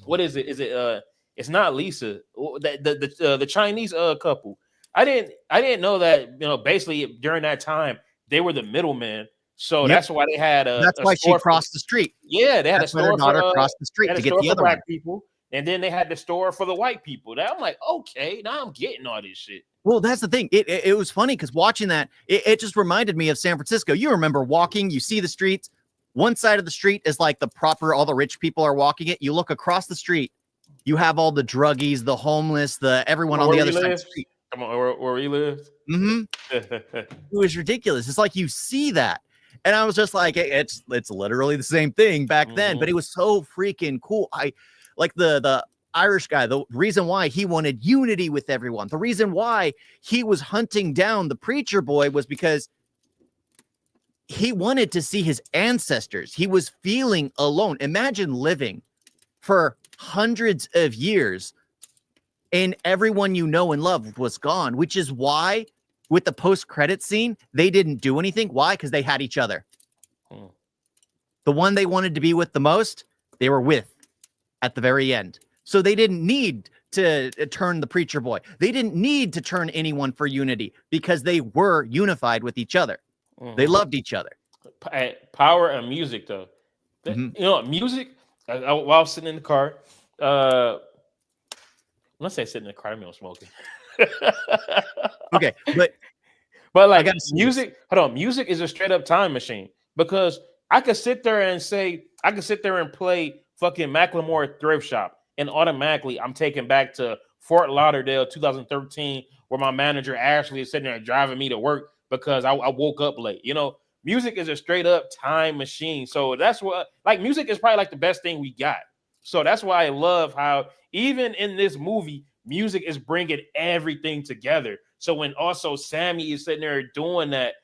what is it? Is it it's not Lisa, the Chinese couple. I didn't know that, basically during that time they were the middlemen. So that's why they had that's why she crossed the street. Yeah, they had a store for across the street to get the other black people. And then they had the store for the white people. I'm like, okay, now I'm getting all this shit. Well, that's the thing. It was funny because watching that, it just reminded me of San Francisco. You remember walking, you see the streets. One side of the street is like all the rich people are walking it. You look across the street, you have all the druggies, the homeless, everyone on the other side of the street. Come on, where he lives. It was ridiculous. It's like you see that. And I was just like, it's literally the same thing back then, but it was so freaking cool. I like the Irish guy, the reason why he wanted unity with everyone, the reason why he was hunting down the preacher boy was because he wanted to see his ancestors. He was feeling alone. Imagine living for hundreds of years and everyone you know and love was gone, which is why with the post-credit scene, they didn't do anything. Why? Because they had each other. The one they wanted to be with the most, they were with at the very end. So they didn't need to turn the preacher boy. They didn't need to turn anyone for unity because they were unified with each other. They loved each other. Power and music, though. You know, music, while I was sitting in the car, when I say sitting in the car, I mean I'm smoking. Okay, but like music, hold on, music is a straight up time machine because I could sit there and play fucking Macklemore Thrift Shop, and automatically I'm taken back to Fort Lauderdale 2013, where my manager Ashley is sitting there driving me to work because I woke up late. You know, music is a straight up time machine. So that's what, like, music is probably like the best thing we got. So that's why I love how even in this movie, music is bringing everything together. So when also Sammy is sitting there doing that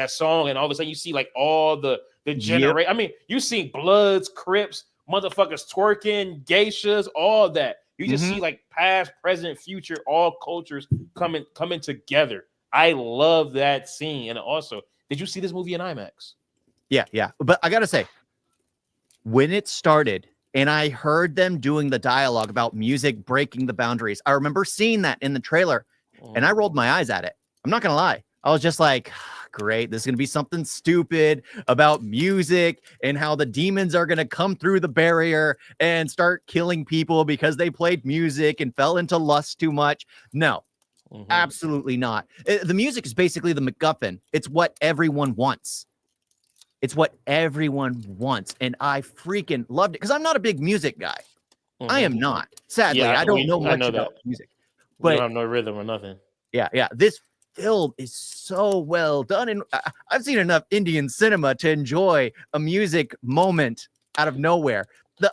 song, and all of a sudden you see like all the generate. I mean, you see Bloods, Crips, motherfuckers twerking, geishas, all that. You just see like past, present, future, all cultures coming together. I love that scene. And also, did you see this movie in IMAX? Yeah. But I gotta say, when it started and I heard them doing the dialogue about music breaking the boundaries, I remember seeing that in the trailer and I rolled my eyes at it. I'm not gonna lie. I was just like, great, this is gonna be something stupid about music and how the demons are gonna come through the barrier and start killing people because they played music and fell into lust too much. No, absolutely not. The music is basically the MacGuffin. It's what everyone wants. It's what everyone wants. And I freaking loved it because I'm not a big music guy. I am not. Sadly, I don't know much about music. But you don't have no rhythm or nothing. Yeah. This film is so well done. And I've seen enough Indian cinema to enjoy a music moment out of nowhere. The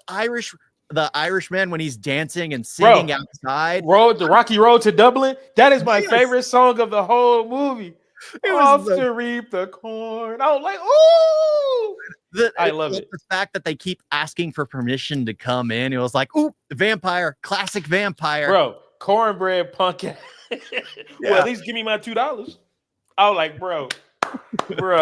Irishman when he's dancing and singing outside. The Rocky Road to Dublin. That is my favorite song of the whole movie. It was to reap the corn. I was like, ooh. I love it. The fact that they keep asking for permission to come in. It was like, ooh, the vampire, classic vampire. Bro, cornbread punk. Well, at least give me my $2. I was like, bro,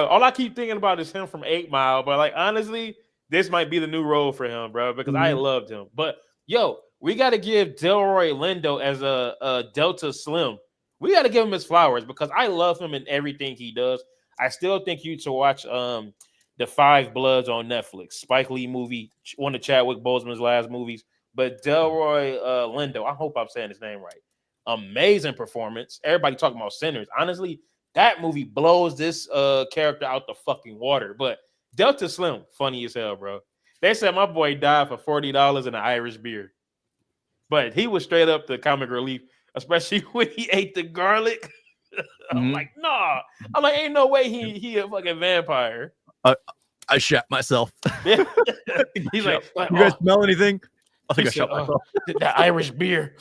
all I keep thinking about is him from 8 Mile. But like, honestly, this might be the new role for him, bro, because I loved him. But yo, we got to give Delroy Lindo as a Delta Slim. We got to give him his flowers because I love him in everything he does. I still think you should watch The Five Bloods on Netflix. Spike Lee movie, one of Chadwick Boseman's last movies. But Delroy Lindo, I hope I'm saying his name right. Amazing performance. Everybody talking about Sinners. Honestly, that movie blows this character out the fucking water. But Delta Slim, funny as hell, bro. They said my boy died for $40 in an Irish beer. But he was straight up the comic relief, especially when he ate the garlic. I'm like, nah. I'm like, ain't no way he a fucking vampire. I shat myself. He's like, you guys smell anything? I think I shot myself. That Irish beer.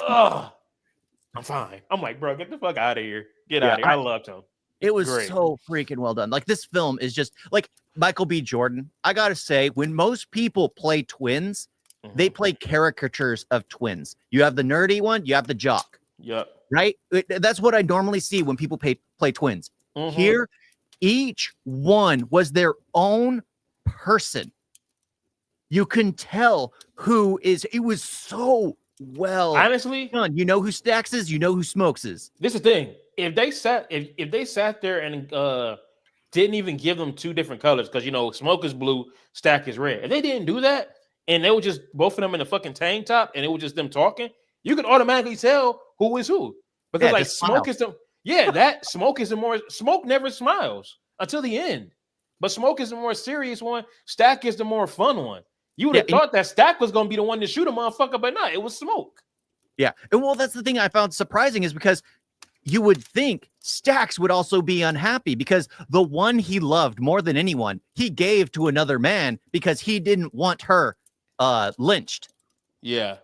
Oh, I'm fine. I'm like, bro, get the fuck out of here. Get out of here. I loved him. It was so freaking well done. Like, this film is just like Michael B. Jordan. I gotta say, when most people play twins, they play caricatures of twins. You have the nerdy one, you have the jock. Yep. Right? That's what I normally see when people play twins. Here, each one was their own person. You can tell who is. It was so well. Honestly, done. You know who Stacks is. You know who Smokes is. This is the thing. If they sat there and didn't even give them two different colors, because you know Smoke is blue, Stack is red. If they didn't do that, and they were just both of them in a fucking tank top, and it was just them talking, you could automatically tell who is who. Because like Smoke is the Smoke is the more Smoke never smiles until the end. But Smoke is the more serious one. Stack is the more fun one. You would have thought that Stack was gonna be the one to shoot a motherfucker, but not. It was Smoke. Yeah. And well, that's the thing I found surprising is because you would think Stax would also be unhappy because the one he loved more than anyone, he gave to another man because he didn't want her lynched. Yeah.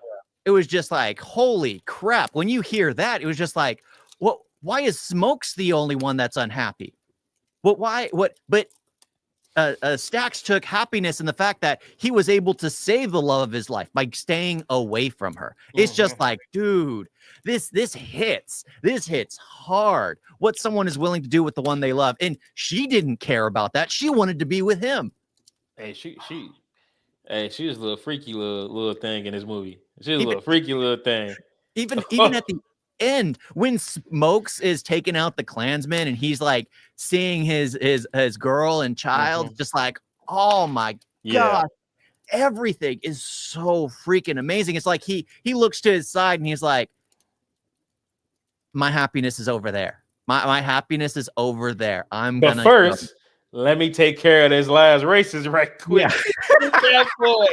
It was just like, holy crap. When you hear that, it was just like, what? Why is Smokes the only one that's unhappy? But why? What? But Stax took happiness in the fact that he was able to save the love of his life by staying away from her. It's just like, dude, this hits. This hits hard. What someone is willing to do with the one they love, and she didn't care about that. She wanted to be with him. Hey, she was a little freaky little thing in this movie. She was a little freaky little thing. Even at the end, when Smokes is taking out the Klansman and he's like seeing his girl and child, just like, oh my god, everything is so freaking amazing. It's like he looks to his side and he's like, my happiness is over there. My happiness is over there. But first, let me take care of this last races right quick. Yeah. Boy,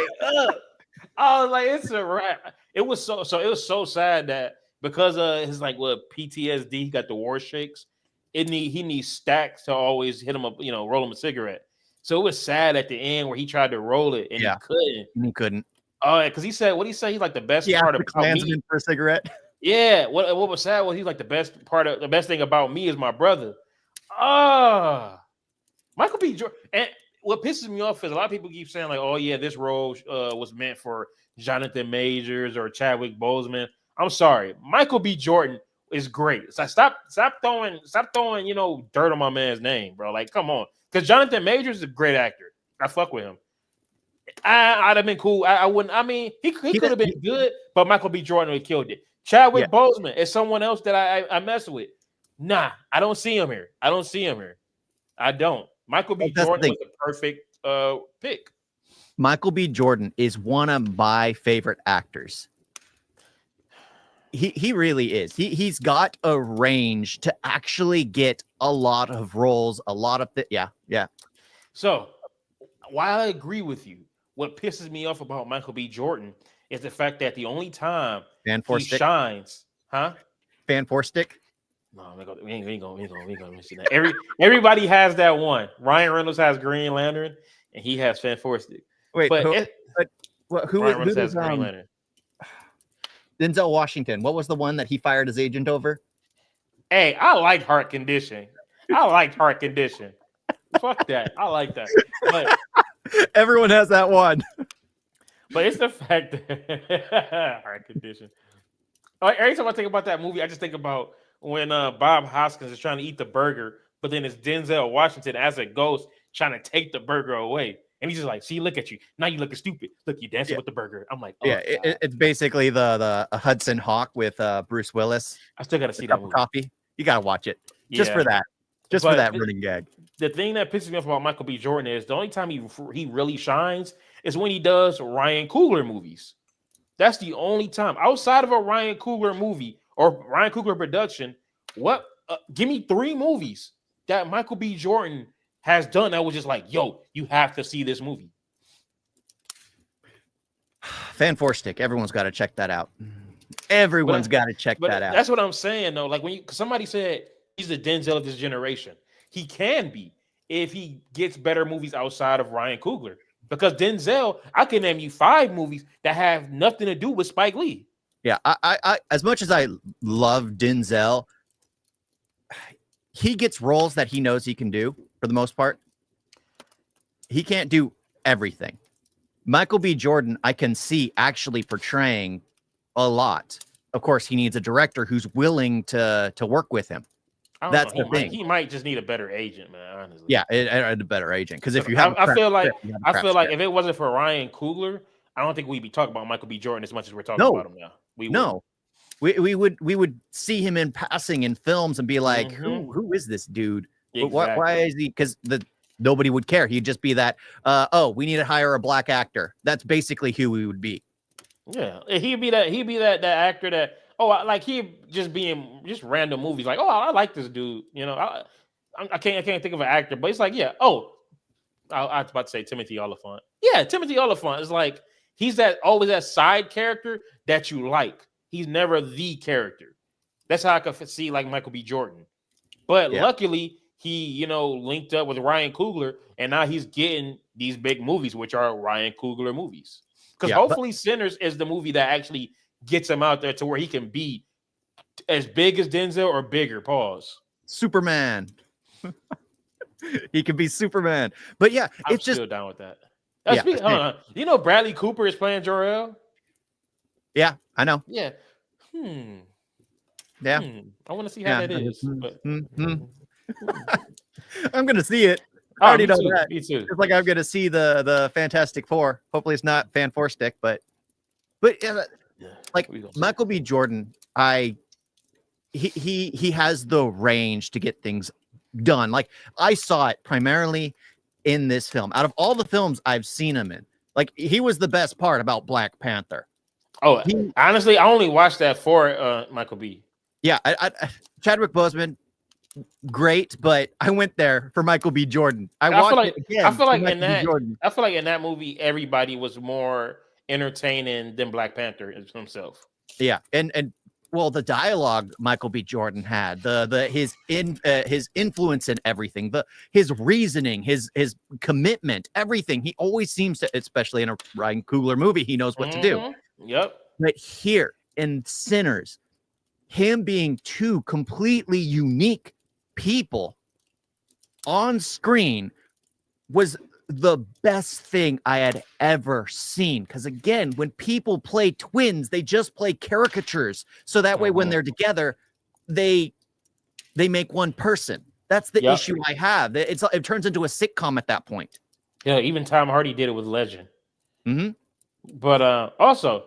I was like, it's a wrap. It was so sad that because his like PTSD, he got the war shakes. He needs Stax to always hit him up, roll him a cigarette. So it was sad at the end where he tried to roll it and he couldn't. He couldn't. Oh, because he said, what he say? He's like the best part of me for a cigarette. Yeah. What was sad was he's like the best thing about me is my brother. Michael B. Jordan. And what pisses me off is a lot of people keep saying like, oh yeah, this role was meant for Jonathan Majors or Chadwick Boseman. I'm sorry, Michael B. Jordan is great. So stop throwing dirt on my man's name, bro. Like, come on, because Jonathan Majors is a great actor. I fuck with him. I'd have been cool. I wouldn't. I mean, he could have been good, but Michael B. Jordan would have killed it. Chadwick Boseman is someone else that I mess with. Nah, I don't see him here. I don't. Michael B. Jordan was the perfect pick. Michael B. Jordan is one of my favorite actors. He really is. He's got a range to actually get a lot of roles, a lot of yeah. So while I agree with you, what pisses me off about Michael B. Jordan is the fact that the only time he shines, Fan four stick. No, we ain't gonna mention that. Everybody has that one. Ryan Reynolds has Green Lantern, and he has Fan Four Stick. Wait, who has Green Lantern? Denzel Washington. What was the one that he fired his agent over? Hey, I like Heart Condition. Fuck that. I like that. But everyone has that one. But it's the fact that Heart Condition. Every time I think about that movie, I just think about when Bob Hoskins is trying to eat the burger, but then it's Denzel Washington as a ghost trying to take the burger away. And he's just like, see, look at you. Now you looking stupid. Look, you dancing with the burger. I'm like, it's basically the Hudson Hawk with Bruce Willis. I still got to see that movie. Coffee. You got to watch it. Just for that. For that running gag. The thing that pisses me off about Michael B. Jordan is the only time he really shines is when he does Ryan Coogler movies. That's the only time. Outside of a Ryan Coogler movie or Ryan Coogler production, give me 3 movies that Michael B. Jordan has done that was just like, yo, you have to see this movie. Fan Four Stick. Everyone's got to check that out. Everyone's got to check that out. That's what I'm saying, though. Like somebody said he's the Denzel of this generation. He can be if he gets better movies outside of Ryan Coogler. Because Denzel, I can name you 5 movies that have nothing to do with Spike Lee. Yeah, I as much as I love Denzel, he gets roles that he knows he can do for the most part. He can't do everything. Michael B. Jordan, I can see actually portraying a lot. Of course, he needs a director who's willing to work with him. That's the thing. He might just need a better agent, man. Honestly, yeah, a better agent. Because if you have, I feel like if it wasn't for Ryan Coogler, I don't think we'd be talking about Michael B. Jordan as much as we're talking about him now. We would see him in passing in films and be like, who is this dude? Exactly. Why is he? Because nobody would care. He'd just be that. We need to hire a black actor. That's basically who he would be. Yeah, he'd be that actor that. He just random movies. Like, I like this dude. I can't think of an actor, but it's like, yeah. I was about to say Timothy Olyphant. Yeah, Timothy Olyphant is like he's always that side character that you like. He's never the character. That's how I could see like Michael B. Jordan. But luckily, he linked up with Ryan Coogler, and now he's getting these big movies, which are Ryan Coogler movies. Because hopefully, Sinners is the movie that actually gets him out there to where he can be as big as Denzel or bigger. Pause. Superman. He could be Superman. But yeah, I'm it's still just down with that. Yeah, Bradley Cooper is playing Jor-El? Yeah, I know. Yeah. Yeah. I want to see how that is. But... I'm gonna see it. I already know that. Me too. It's like I'm gonna see the Fantastic Four. Hopefully it's not Fan Four Stick, but like Michael B. Jordan, he has the range to get things done. Like I saw it primarily in this film. Out of all the films I've seen him in, like he was the best part about Black Panther. Oh, honestly, I only watched that for Michael B. Yeah, Chadwick Boseman, great, but I went there for Michael B. Jordan. I feel like in that movie, everybody was more entertaining than Black Panther himself. Yeah, and well, the dialogue Michael B. Jordan had, his influence in everything, his reasoning, his commitment, everything. He always seems to, especially in a Ryan Coogler movie, he knows what to do. Yep. But here in Sinners, him being two completely unique people on screen was the best thing I had ever seen. Because again, when people play twins, they just play caricatures. So that way, when they're together, they make one person. That's the issue I have. It turns into a sitcom at that point. Yeah, even Tom Hardy did it with Legend. But also,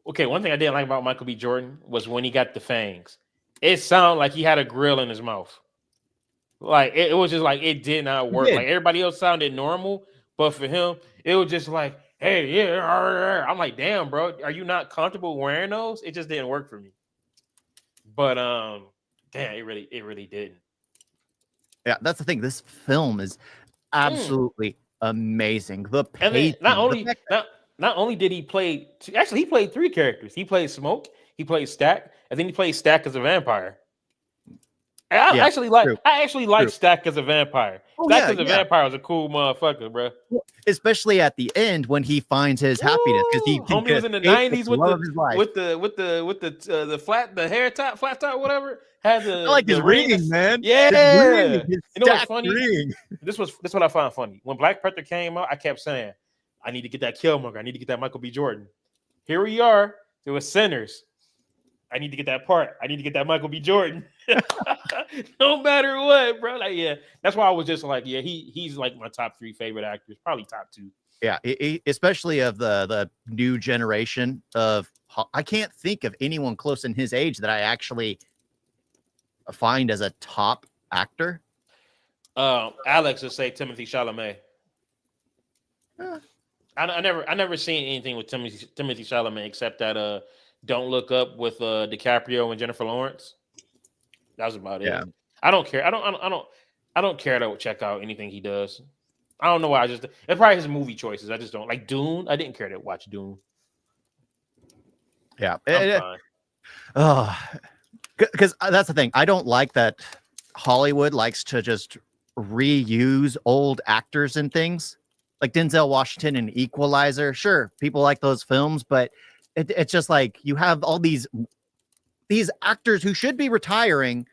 okay, one thing I didn't like about Michael B. Jordan was when he got the fangs. It sounded like he had a grill in his mouth. Like it was just like it did not work. Like everybody else sounded normal, but for him, it was just like, hey, yeah. I'm like, damn, bro, are you not comfortable wearing those? It just didn't work for me. But damn, it really didn't. Yeah, that's the thing. This film is absolutely amazing. The pacing, not only did he play, actually he played three characters. He played Smoke, he played Stack, and then he played Stack as a vampire. And I actually like Stack as a vampire. Stack as a vampire was a cool motherfucker, bro. Especially at the end when he finds his happiness, because he was in the 90s with the flat top, whatever. Had the I like his ring, man. Yeah, his you know what's funny? Ring. This what I found funny. When Black Panther came out, I kept saying, I need to get that Killmonger. I need to get that Michael B. Jordan. Here we are. There was Sinners. I need to get that part. I need to get that Michael B. Jordan. No matter what, bro. Like, yeah, that's why I was just like, yeah, he's like my top 3 favorite actors, probably top 2. Yeah, especially of the new generation of. I can't think of anyone close in his age that I actually find as a top actor. Alex would say Timothy Chalamet. I never seen anything with Timothy Chalamet except that Don't Look Up with DiCaprio and Jennifer Lawrence. That was about it. I don't care. I don't care to check out anything he does. I don't know why. It's probably his movie choices. I just don't like Dune. I didn't care to watch Dune. Yeah. I'm fine. Because that's the thing. I don't like that Hollywood likes to just reuse old actors and things. Like Denzel Washington and Equalizer. Sure, people like those films, but it's just like you have all these actors who should be retiring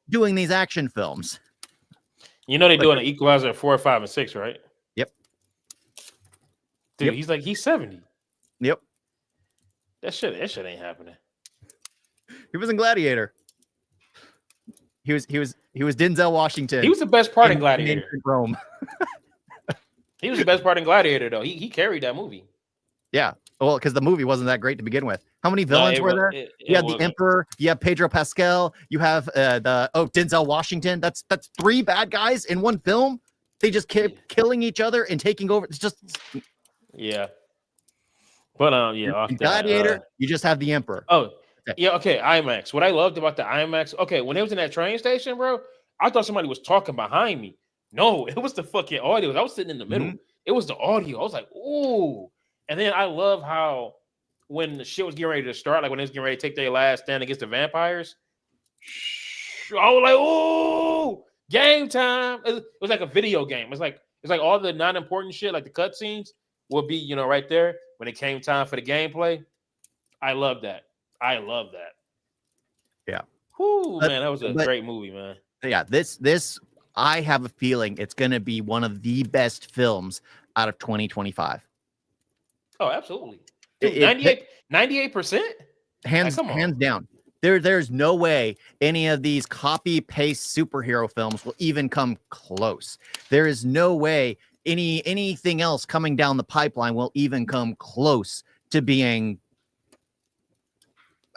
doing these action films. You know they're doing an Equalizer at 4, 5, and 6, right? Yep. Dude, he's 70. Yep. That shit ain't happening. He was in Gladiator. He was Denzel Washington. He was the best part in Gladiator. In Rome. He was the best part in Gladiator, though. He carried that movie. Yeah. Well, because the movie wasn't that great to begin with. How many villains were there? You had the Emperor. You have Pedro Pascal. You have Denzel Washington. That's 3 bad guys in one film. They just kept killing each other and taking over. It's just But in Gladiator, you just have the Emperor. Oh, yeah. Okay, IMAX. What I loved about the IMAX. Okay, when it was in that train station, bro, I thought somebody was talking behind me. No, it was the fucking audio. I was sitting in the middle. It was the audio. I was like, ooh. And then I love how when the shit was getting ready to start, like when they was getting ready to take their last stand against the vampires. I was like, "Oh, game time!" It was like a video game. It's like all the non-important shit, like the cutscenes, would be right there when it came time for the gameplay. I love that. Yeah. Whoo, man, that was a great movie, man. Yeah, this I have a feeling it's going to be one of the best films out of 2025. Oh, absolutely. Dude, 98%? Hands down. There's no way any of these copy paste superhero films will even come close. There is no way anything else coming down the pipeline will even come close to being.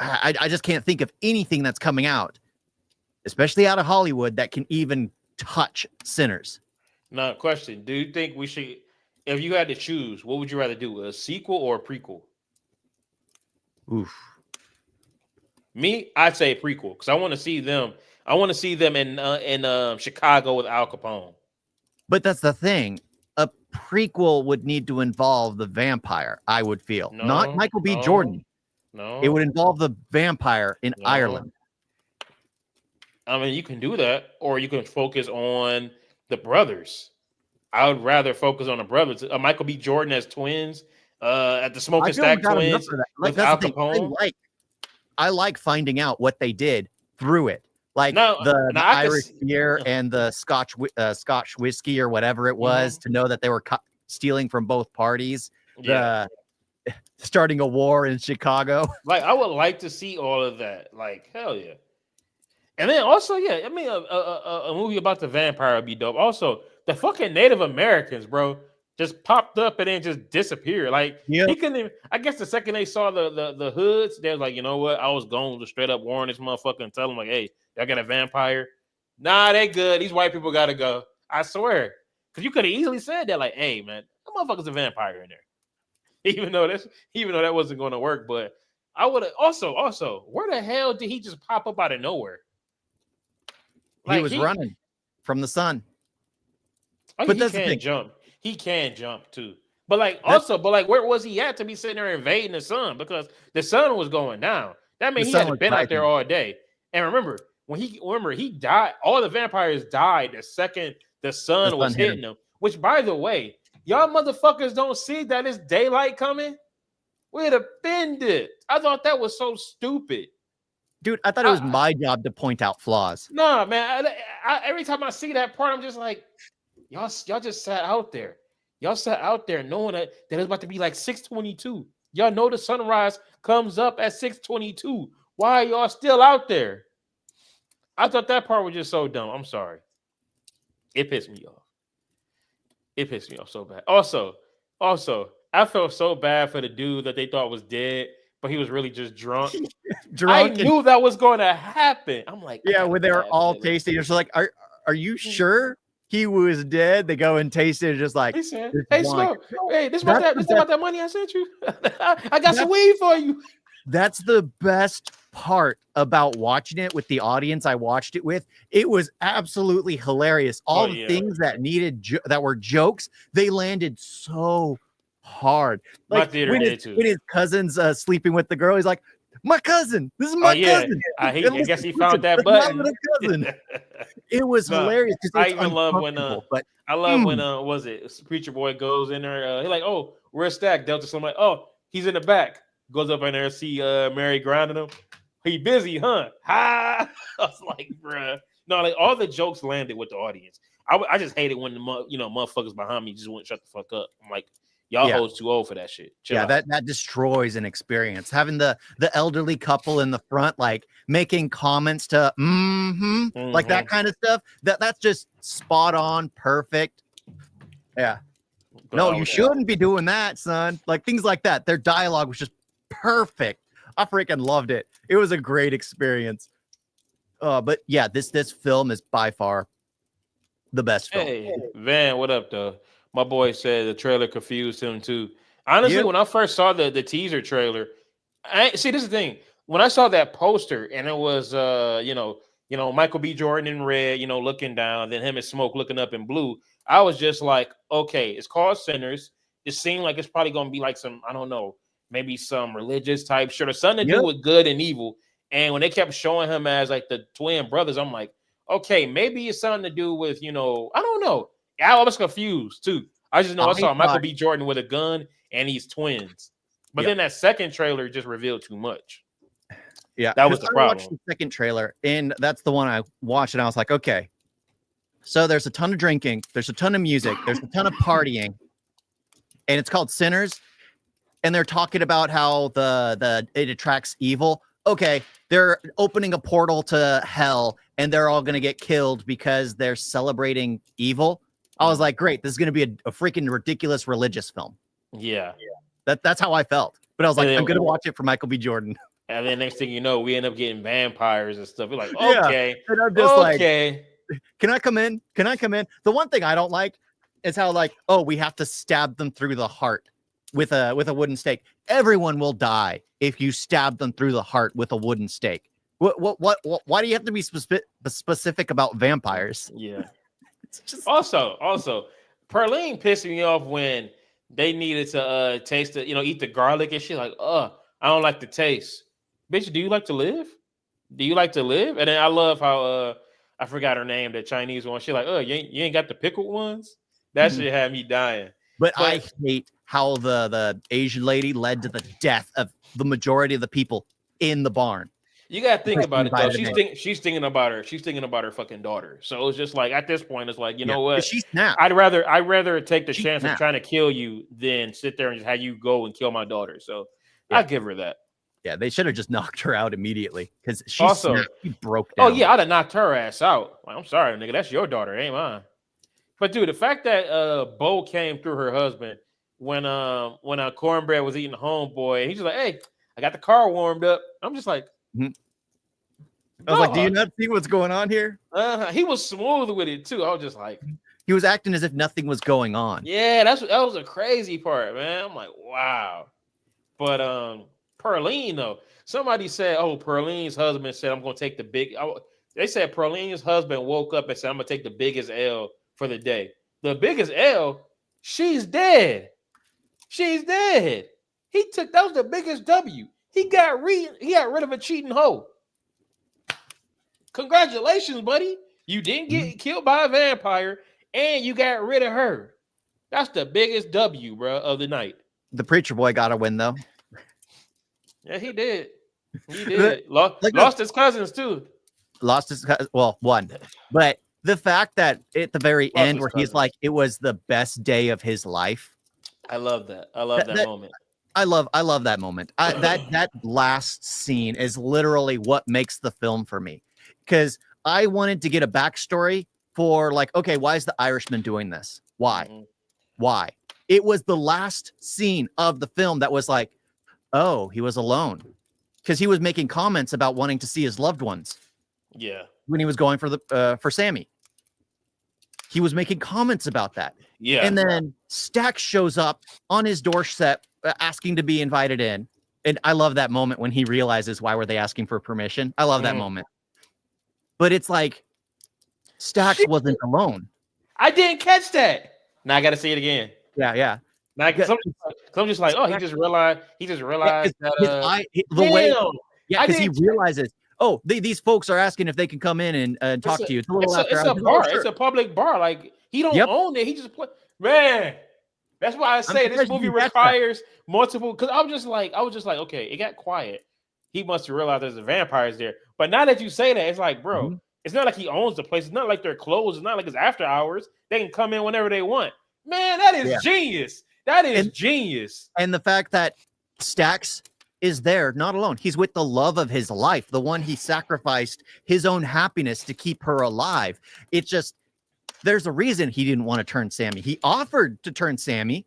I just can't think of anything that's coming out, especially out of Hollywood, that can even touch Sinners. Now, question: do you think we should, if you had to choose, what would you rather do, a sequel or a prequel? Oof. Me, I'd say prequel because I want to see them. I want to see them in Chicago with Al Capone. But that's the thing. A prequel would need to involve the vampire, I would feel. Not Michael B. Jordan. No. It would involve the vampire in Ireland. I mean, you can do that, or you can focus on the brothers. I would rather focus on the brothers. Michael B. Jordan as twins, at the Smoking Stack twins with Al Capone. I like finding out what they did through it, like the Irish beer and the Scotch whiskey or whatever it was, to know that they were stealing from both parties. Yeah. Starting a war in Chicago. Like, I would like to see all of that. Like, hell yeah. And then also, yeah, I mean, a movie about the vampire would be dope. Also, the fucking Native Americans, bro, just popped up and then just disappeared. Like, he couldn't even, I guess the second they saw the hoods, they was like, you know what? I was going to straight up warn this motherfucker and tell them, like, hey, y'all got a vampire? Nah, they good. These white people got to go. I swear. Because you could have easily said that, like, hey, man, that motherfucker's a vampire in there. Even though that wasn't going to work. But I would have also, where the hell did he just pop up out of nowhere? Like, he was running from the sun. Oh, but he can jump. He can jump too. But where was he at to be sitting there invading the sun? Because the sun was going down. That means he had been out there all day. And remember, he died. All the vampires died the second the sun was hitting them. Which, by the way, y'all motherfuckers don't see that it's daylight coming? We'd have been it. I thought that was so stupid. Dude, I thought it was my job to point out flaws. Nah, man. Every time I see that part, I'm just like, y'all just sat out there. Y'all sat out there knowing that it's about to be like 6:22. Y'all know the sunrise comes up at 6:22. Why are y'all still out there? I thought that part was just so dumb. I'm sorry. It pissed me off. It pissed me off so bad. Also, I felt so bad for the dude that they thought was dead, but he was really just drunk. I knew that was going to happen. I'm like, yeah, when they were all tasting, it's like, are you sure he was dead? They go and taste it, just like, hey, Smoke, hey, this about that money I sent you. I got some weed for you. That's the best part about watching it with the audience I watched it with. It was absolutely hilarious. All the things that needed that were jokes, they landed so hard. Like, my theater did too. When his cousin's sleeping with the girl, he's like, my cousin. This is my cousin. I guess he found that button. Cousin. It was hilarious. I even love when was it Preacher Boy goes in there. He's like, oh, we're stacked. Delta. So I'm like, oh, he's in the back. Goes up in there, see Mary grinding him. He busy, huh? Ha! I was like, bruh. No, like all the jokes landed with the audience. I just hate it when the motherfuckers behind me just wouldn't shut the fuck up. I'm like, y'all hoes too old for that shit. Chill out. that destroys an experience. Having the elderly couple in the front, like making comments to like that kind of stuff. That's just spot on, perfect. Yeah. No, you shouldn't be doing that, son. Like things like that. Their dialogue was just perfect. I freaking loved it. It was a great experience. But yeah, this film is by far the best film. Hey, Van, what up, though? My boy said the trailer confused him too. Honestly, when I first saw the teaser trailer, this is the thing. When I saw that poster and it was Michael B. Jordan in red, looking down, then him and Smoke looking up in blue, I was just like, okay, it's called Sinners. It seemed like it's probably gonna be like some, I don't know, maybe some religious type shit or something to do with good and evil. And when they kept showing him as like the twin brothers, I'm like, okay, maybe it's something to do with, I don't know. I was confused too. I just know I saw Michael B. Jordan with a gun and he's twins. But then that second trailer just revealed too much. Yeah, that was the problem. I watched the second trailer, and that's the one I watched, and I was like, okay. So there's a ton of drinking, there's a ton of music, there's a ton of partying, and it's called Sinners. And they're talking about how it attracts evil. Okay, they're opening a portal to hell, and they're all gonna get killed because they're celebrating evil. I was like, great, this is gonna be a freaking ridiculous religious film. Yeah. That's how I felt. But I was like, I'm gonna watch it for Michael B. Jordan. And then next thing you know, we end up getting vampires and stuff. We're like, okay, and I'm just like, can I come in? Can I come in? The one thing I don't like is how we have to stab them through the heart with a wooden stake. Everyone will die if you stab them through the heart with a wooden stake. What why do you have to be specific about vampires? Yeah. It's just... Also, Perlene pissed me off when they needed to taste it, eat the garlic and shit. Like, I don't like the taste. Bitch, do you like to live? Do you like to live? And then I love how I forgot her name, the Chinese one. She like, you ain't got the pickled ones. That shit had me dying. But I hate how the Asian lady led to the death of the majority of the people in the barn. You gotta think about it though. She's thinking about her. She's thinking about her fucking daughter. So it's just like at this point, it's like, you know what? She snapped. I'd rather take the chance of trying to kill you than sit there and just have you go and kill my daughter. So I'll give her that. Yeah, they should have just knocked her out immediately because she broke down. Oh yeah, I'd have knocked her ass out. Like, I'm sorry, nigga, that's your daughter, ain't mine. But dude, the fact that Bo came through her husband when Cornbread was eating homeboy, he's just like, hey, I got the car warmed up. I'm just like, I was like, do you not see what's going on here? He was smooth with it too. I was just like, he was acting as if nothing was going on. Yeah, that was a crazy part, man. I'm like, wow. But Perlene though, somebody said, Perlene's husband said, I'm gonna take the big. They said Perlene's husband woke up and said, I'm gonna take the biggest L for the day. The biggest L, she's dead. She's dead. That was the biggest W. He got rid of a cheating hoe. Congratulations, buddy. You didn't get killed by a vampire and you got rid of her. That's the biggest W, bro, of the night. The preacher boy got a win though. Yeah, he did. He did. Lost his cousins too. Lost his one. But the fact that at the very end where he's like, it was the best day of his life. I love that. I love that moment. I love that moment. That last scene is literally what makes the film for me. Because I wanted to get a backstory for okay, why is the Irishman doing this? Why? Mm-hmm. Why? It was the last scene of the film that was like, oh, he was alone. Because he was making comments about wanting to see his loved ones. Yeah. When he was going for Sammy. He was making comments about that. Yeah. And then Stax shows up on his doorstep asking to be invited in. And I love that moment when he realizes why were they asking for permission. I love that moment. But it's like Stax wasn't alone. I didn't catch that. Now I got to see it again. Yeah. Now I'm just like, he just realized that because he realizes, these folks are asking if they can come in and talk to you. It's a bar. It's a public bar. Like he don't own it. He just play. Man, that's why I say this movie requires multiple. Because I was just like, okay, it got quiet. He must have realized there's vampires there. But now that you say that, it's like, bro, it's not like he owns the place. It's not like they're closed. It's not like it's after hours. They can come in whenever they want. Man, that is genius. That is genius. And the fact that Stax is there, not alone. He's with the love of his life, the one he sacrificed his own happiness to keep her alive. It's just, there's a reason he didn't want to turn Sammy. He offered to turn Sammy,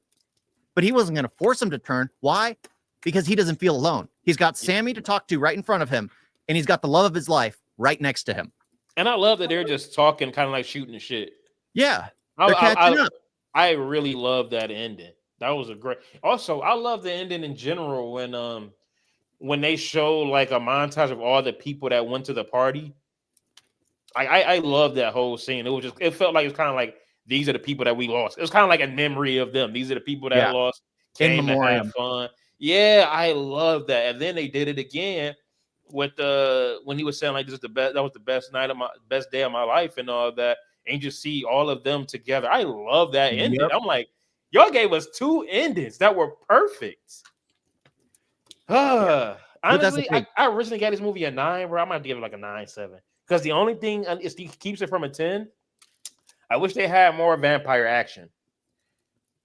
but he wasn't going to force him to turn. Why? Because he doesn't feel alone. He's got Sammy to talk to right in front of him, and he's got the love of his life right next to him. And I love that they're just talking, kind of like shooting shit. Yeah. I really love that ending. That was a great. Also, I love the ending in general when they show like a montage of all the people that went to the party. I love that whole scene. It felt like it's kind of like these are the people that we lost. It was kind of like a memory of them. These are the people that lost, came and had fun. Yeah, I love that. And then they did it again with when he was saying like this is the best, that was the best day of my life and all that. And you just see all of them together. I love that ending. Yep. I'm like, y'all gave us 2 endings that were perfect. Honestly, I originally got this movie a 9, bro. I'm gonna give it like a 9.7. Because the only thing is keeps it from a 10. I wish they had more vampire action.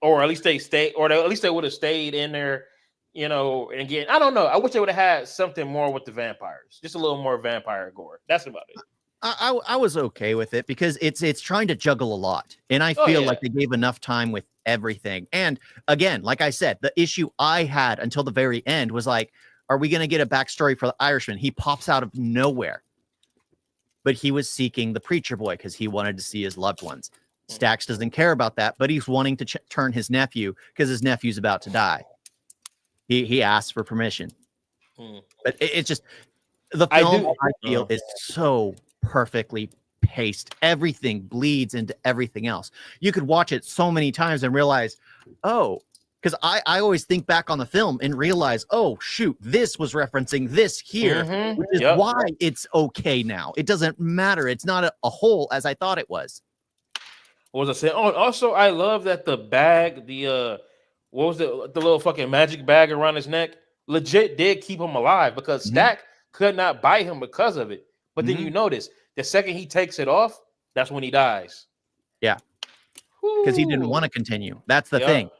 Or at least at least they would have stayed in there, you know. And again, I don't know. I wish they would have had something more with the vampires, just a little more vampire gore. That's about it. I was okay with it because it's trying to juggle a lot, and I feel like they gave enough time with everything. And again, like I said, the issue I had until the very end was like, are we going to get a backstory for the Irishman? He pops out of nowhere, but he was seeking the preacher boy because he wanted to see his loved ones. Stax doesn't care about that, but he's wanting to turn his nephew because his nephew's about to die. He asks for permission, but it's just the film I feel is so perfectly paced. Everything bleeds into everything else. You could watch it so many times and realize, oh, because I always think back on the film and realize, oh shoot, this was referencing this here, which is why it's okay now. It doesn't matter. It's not a hole as I thought it was. What was I saying? Oh, also I love that the bag, what was the little fucking magic bag around his neck, legit did keep him alive because Stack could not bite him because of it. But then you notice the second he takes it off, that's when he dies. Yeah, because he didn't want to continue. That's the thing.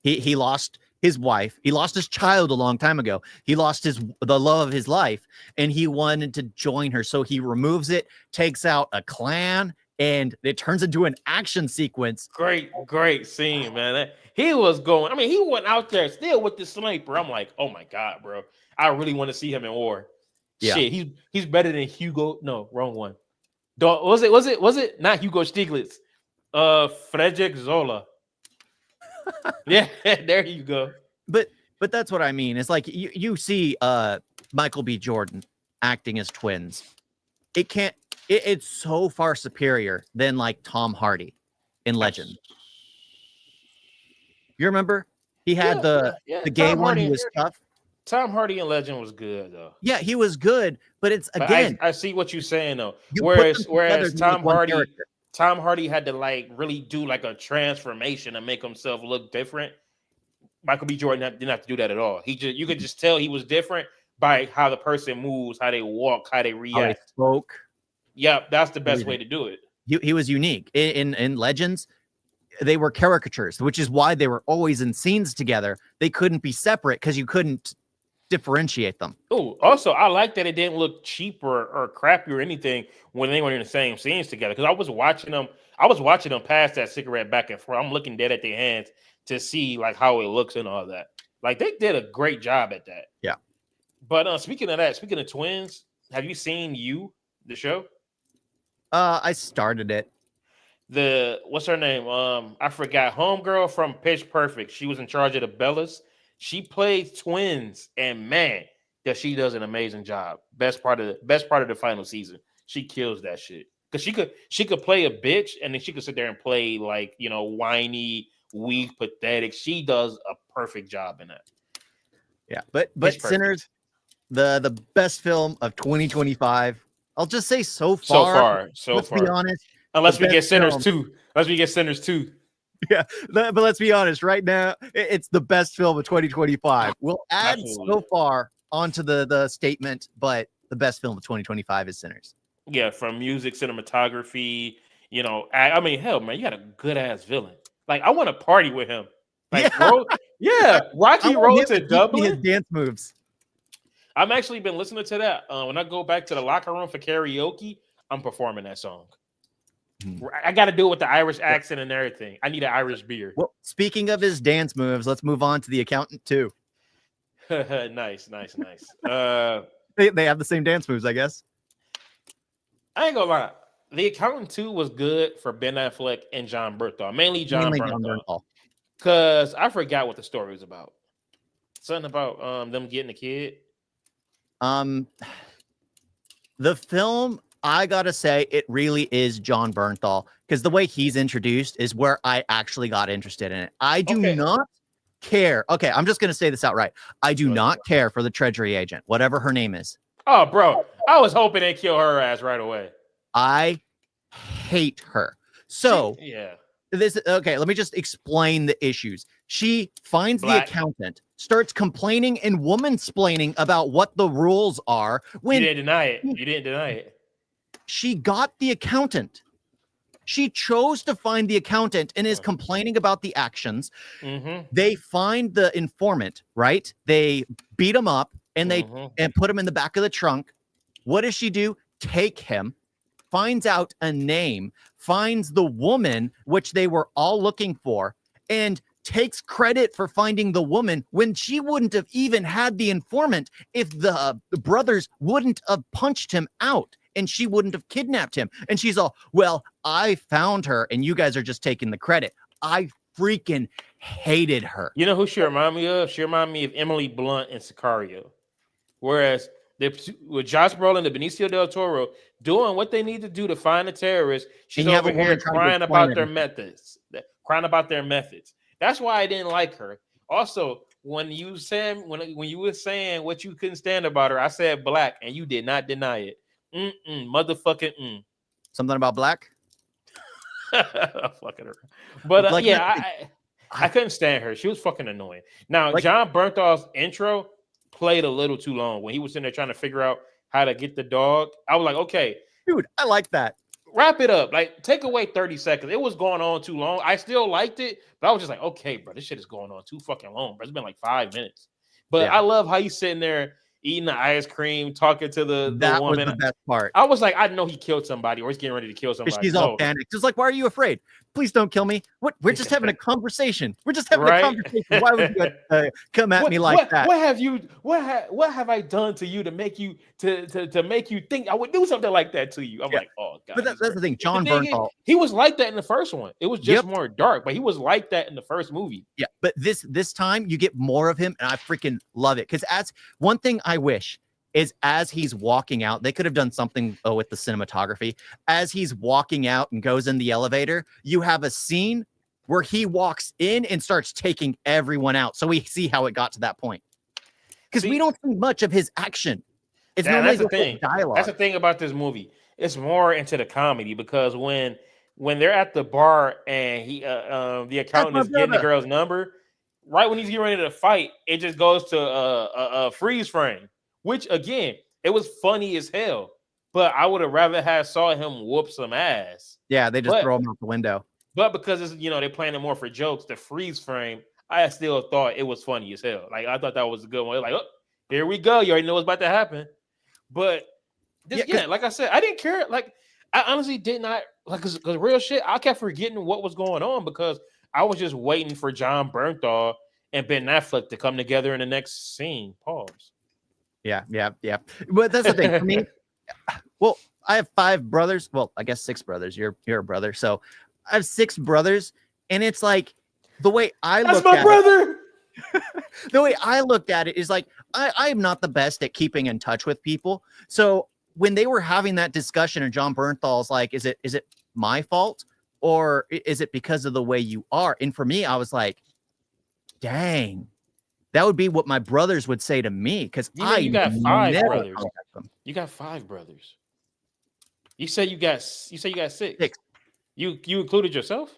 He lost his wife. He lost his child a long time ago. He lost the love of his life, and he wanted to join her. So he removes it, takes out a clan, and it turns into an action sequence. Great scene, man. He was going. I mean, he went out there still with the sniper. I'm like, oh my god, bro. I really want to see him in war. Yeah. Shit, he's better than Hugo. No, wrong one. Was it not Hugo Stiglitz? Frederick Zola. Yeah, there you go. But that's what I mean. It's like you see Michael B. Jordan acting as twins. It's so far superior than like Tom Hardy in Legend. You remember he had the gay Tom one who was tough. Tom Hardy in Legend was good though. Yeah, he was good, but it's again. I see what you're saying though. Whereas Tom Hardy had to like really do like a transformation and make himself look different. Michael B. Jordan didn't have to do that at all. You could just tell he was different by how the person moves, how they walk, how they react, how they spoke. Yeah, that's the best way to do it. He was unique in Legends. They were caricatures, which is why they were always in scenes together. They couldn't be separate because you couldn't differentiate them. Oh, also, I like that it didn't look cheap or crappy or anything when they were in the same scenes together. Because I was watching them pass that cigarette back and forth. I'm looking dead at their hands to see like how it looks and all that. Like they did a great job at that. Yeah. But speaking of twins, have you seen the show? I started it. What's her name? I forgot. Homegirl from Pitch Perfect. She was in charge of the Bellas. She played twins, and man, that she does an amazing job. Best part of the final season. She kills that shit because she could play a bitch, and then she could sit there and play like whiny, weak, pathetic. She does a perfect job in that. Yeah, but Sinners, the best film of 2025. I'll just say so far. Let's be honest. Unless we get Sinners 2. Yeah, but let's be honest. Right now, it's the best film of 2025. We'll add so far onto the statement, but the best film of 2025 is Sinners. Yeah, from music, cinematography. I mean, hell, man, you got a good ass villain. Like, I want to party with him. Like, Rocky Road to Dublin. His dance moves. I've actually been listening to that. When I go back to the locker room for karaoke, I'm performing that song. I got to do it with the Irish accent and everything. I need an Irish beer. Well, speaking of his dance moves, let's move on to The Accountant 2. Nice. They have the same dance moves, I guess. I ain't gonna lie. The Accountant 2 was good for Ben Affleck and John Bernthal. Mainly John Bernthal. Because I forgot what the story was about. Something about them getting a kid. The film, I gotta say, it really is John Bernthal because the way he's introduced is where I actually got interested in it. I do not care. Okay, I'm just gonna say this outright. I do not care for the Treasury agent, whatever her name is. Oh, bro, I was hoping they'd kill her ass right away. I hate her. So yeah. Okay, let me just explain the issues. She finds the accountant, starts complaining and woman-splaining about what the rules are. When you didn't deny it. You didn't deny it. She got the accountant. She chose to find the accountant and is complaining about the actions. They find the informant, right? They beat him up and they put him in the back of the trunk. What does she do? Take him, finds out a name, finds the woman, which they were all looking for, and takes credit for finding the woman when she wouldn't have even had the informant if the brothers wouldn't have punched him out and she wouldn't have kidnapped him. And she's all, well, I found her and you guys are just taking the credit. I freaking hated her. You know who she reminded me of? She reminded me of Emily Blunt and Sicario. Whereas with Josh Brolin and Benicio del Toro doing what they need to do to find the terrorists, she's over here crying about their methods. Crying about their methods. That's why I didn't like her. Also, when you were saying what you couldn't stand about her, I said black, and you did not deny it. Motherfucking. Something about black? Fucking her. But like, I couldn't stand her. She was fucking annoying. Now, John Bernthal's intro played a little too long when he was in there trying to figure out how to get the dog. I was like, okay, dude, I like that. Wrap it up. Like, take away 30 seconds. It was going on too long. I still liked it, but I was just like, okay, bro, this shit is going on too fucking long, bro. It's been like 5 minutes. But I love how he's sitting there eating the ice cream, talking to the woman. That was the best part. I was like, I know he killed somebody or he's getting ready to kill somebody. She's all panicked. Just like, why are you afraid? Please don't kill me. What? We're just having a conversation. We're just having a conversation. Why would you come at me like that? What have I done to you to make you to make you think I would do something like that to you? I'm like, oh god. But that's the thing. John Bernthal. He was like that in the first one. It was just more dark, but he was like that in the first movie. Yeah, but this time you get more of him, and I freaking love it. Because as one thing I wish is as he's walking out, they could have done something with the cinematography. As he's walking out and goes in the elevator, you have a scene where he walks in and starts taking everyone out. So we see how it got to that point. Because we don't see much of his action. It's that's the thing. Dialogue. That's the thing about this movie. It's more into the comedy because when they're at the bar and the accountant is getting the girl's number, right when he's getting ready to fight, it just goes to a freeze frame. Which again, it was funny as hell, but I would have rather have saw him whoop some ass. Yeah, they just throw him out the window. But because it's they're playing it more for jokes, the freeze frame, I still thought it was funny as hell. Like I thought that was a good one. Like, oh, here we go. You already know what's about to happen. But like I said, I didn't care. Like I honestly did not like because real shit. I kept forgetting what was going on because I was just waiting for John Bernthal and Ben Affleck to come together in the next scene. Pause. Yeah. But that's the thing for me. Well, I have 5 brothers. Well, I guess 6 brothers. You're a brother, so I have 6 brothers, and it's like the way I look at it. The way I looked at it is like I am not the best at keeping in touch with people. So when they were having that discussion, and John Bernthal's like, "Is it my fault, or is it because of the way you are?" And for me, I was like, "Dang." That would be what my brothers would say to me because you got 5 brothers. You got 5 brothers. You say you got 6. You included yourself?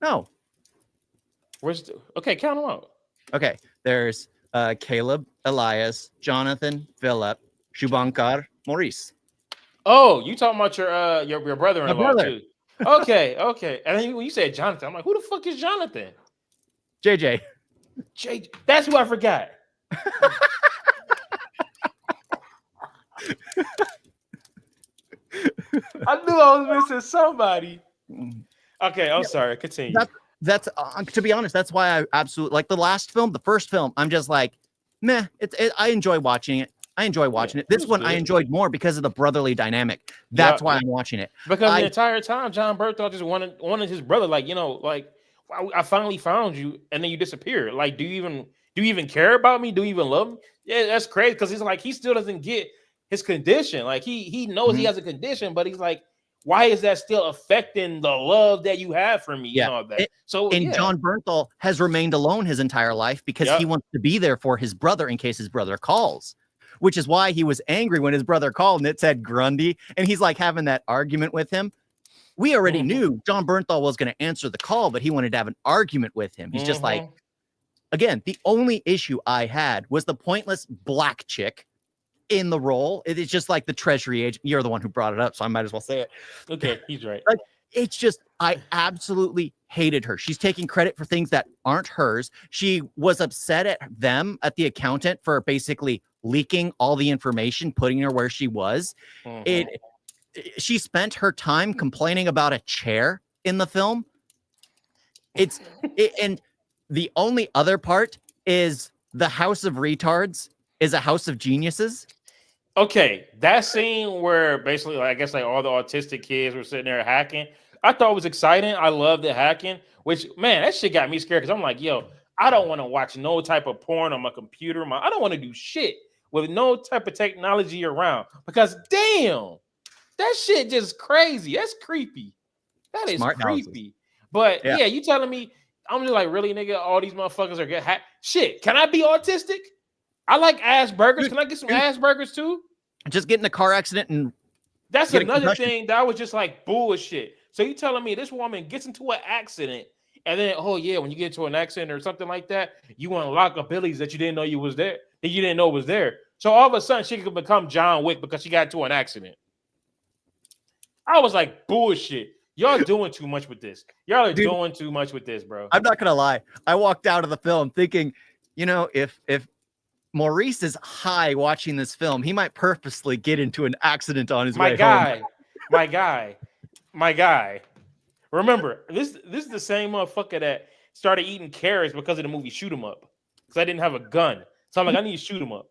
No. Okay, count them out. Okay, there's Caleb, Elias, Jonathan, Philip, Shubankar, Maurice. Oh, you talking about your brother-in-law too? Okay. And then when you said Jonathan, I'm like, who the fuck is Jonathan? JJ. That's who I forgot. I knew I was missing somebody. Okay, I'm sorry. Continue. That's to be honest, that's why I absolutely like the first film. I'm just like, meh. I enjoy watching it. This one I enjoyed more because of the brotherly dynamic. That's why I'm watching it. Because the entire time, John Berthal just wanted his brother, like I finally found you, and then you disappear. Like, do you even care about me? Do you even love me? Yeah, that's crazy because it's like he still doesn't get his condition. Like he knows he has a condition, but he's like, why is that still affecting the love that you have for me and all that? John Bernthal has remained alone his entire life because he wants to be there for his brother in case his brother calls, which is why he was angry when his brother called and it said Grundy, and he's like having that argument with him. We already knew John Bernthal was going to answer the call, but he wanted to have an argument with him. He's just like, again, the only issue I had was the pointless black chick in the role. It is just like the Treasury agent. You're the one who brought it up, so I might as well say it. Okay, he's right. Like, it's just, I absolutely hated her. She's taking credit for things that aren't hers. She was upset at the accountant, for basically leaking all the information, putting her where she was. She spent her time complaining about a chair in the film. And the only other part is the House of Retards is a house of geniuses. Okay, that scene where basically, I guess, like all the autistic kids were sitting there hacking, I thought it was exciting. I loved the hacking, which, man, that shit got me scared because I'm like, yo, I don't want to watch no type of porn on my computer. I don't want to do shit with no type of technology around because, damn, that shit just crazy. That's creepy. That is smart creepy. Houses. But yeah, you telling me, I'm just like, really, nigga, all these motherfuckers are get hacked. Shit, can I be autistic? I like ass burgers. Can I get some ass burgers too? Just get in a car accident and that's another thing that was just like bullshit. So you telling me this woman gets into an accident and then, oh yeah, when you get into an accident or something like that, you unlock abilities that you didn't know you was there, that you didn't know was there. So all of a sudden she could become John Wick because she got into an accident. I was like, bullshit. Y'all doing too much with this. Y'all are doing too much with this, bro. I'm not gonna lie. I walked out of the film thinking, you know, if Maurice is high watching this film, he might purposely get into an accident on his way home. My guy. Remember, this is the same motherfucker that started eating carrots because of the movie Shoot 'Em Up. Because I didn't have a gun. So I'm like, I need to shoot him up.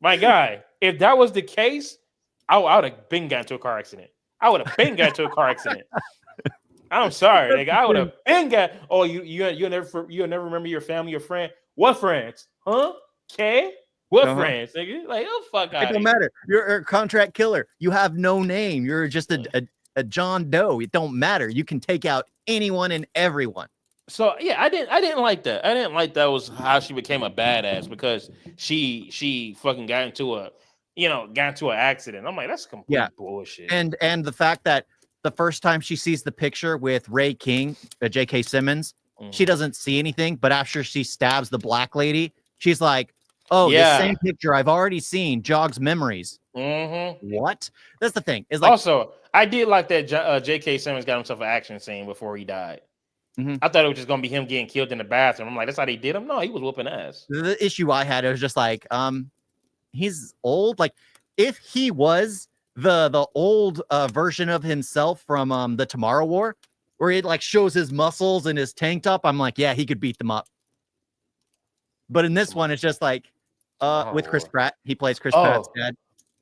My guy, if that was the case, I would have been got into a car accident. I'm sorry, nigga. I would have been got. Oh, you'll never remember your family or friend. What friends? Huh? Okay. What friends, nigga? Like, oh fuck. It don't matter. You're a contract killer. You have no name. You're just a John Doe. It don't matter. You can take out anyone and everyone. So yeah, I didn't like that. I didn't like that was how she became a badass because she fucking got into an accident. I'm like, that's complete bullshit. And the fact that the first time she sees the picture with Ray King, J.K. Simmons, she doesn't see anything, but after she stabs the black lady, she's like, oh, the same picture I've already seen jogs memories. What? That's the thing. Is like, also, I did like that J.K. Simmons got himself an action scene before he died. I thought it was just gonna be him getting killed in the bathroom. I'm like, that's how they did him. No, he was whooping ass. The issue I had, it was just like, he's old. Like, if he was the old version of himself from the Tomorrow War, where it like shows his muscles and his tank top, I'm like, yeah, he could beat them up. But in this one, it's just like with Chris Pratt, he plays Chris Pratt's dad.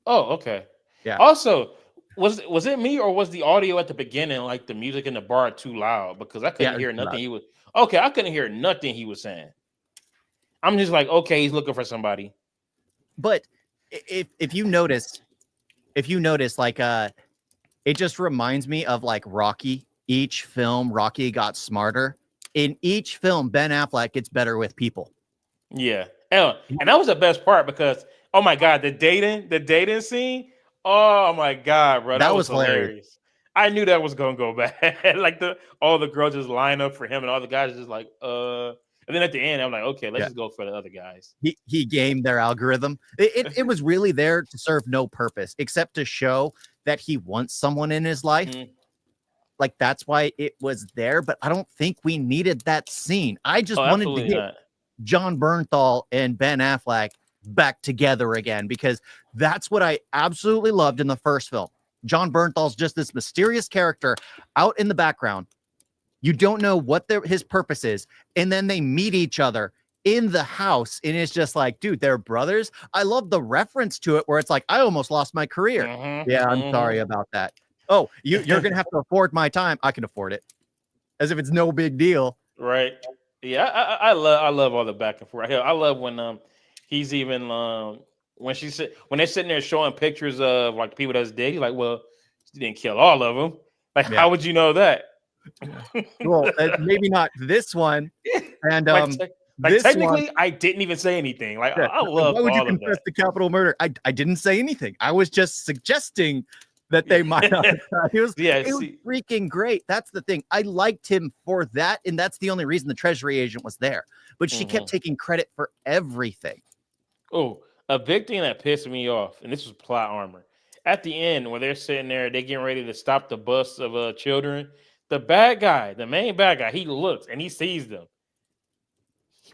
Oh, okay. Yeah. Also, was it me or was the audio at the beginning, like the music in the bar, too loud? Because I couldn't hear nothing he was. Okay, I couldn't hear nothing he was saying. I'm just like, okay, he's looking for somebody. But if you notice, like it just reminds me of like Rocky. Each film, Rocky got smarter. In each film, Ben Affleck gets better with people. Yeah, and that was the best part because, oh my god, the dating scene. Oh my god, bro, that was hilarious. I knew that was gonna go bad. Like all the girls just line up for him, and all the guys just like, And then at the end, I'm like, okay, let's just go for the other guys. He gamed their algorithm. It was really there to serve no purpose except to show that he wants someone in his life. Like, that's why it was there. But I don't think we needed that scene. I just wanted to get John Bernthal and Ben Affleck back together again, because that's what I absolutely loved in the first film. John Bernthal's just this mysterious character out in the background. You don't know what his purpose is. And then they meet each other in the house. And it's just like, dude, they're brothers. I love the reference to it where it's like, I almost lost my career. Yeah, I'm sorry about that. Oh, you're going to have to afford my time. I can afford it. As if it's no big deal. Right. Yeah, I love all the back and forth. I love when he's even when they're sitting there showing pictures of like people that's dead. He's like, well, She didn't kill all of them. Like, Yeah. how would you know that? Well, maybe not this one. And this technically, one, I didn't even say anything. Like, yeah. I love Why would you all of confess that. to capital murder? I didn't say anything. I was just suggesting that they might not. It was freaking great. That's the thing. I liked him for that, and that's the only reason the treasury agent was there. But she kept taking credit for everything. Oh, a big thing that pissed me off, and this was plot armor. At the end, where they're sitting there, they getting ready to stop the bus of children. The bad guy, the main bad guy, he looks and he sees them.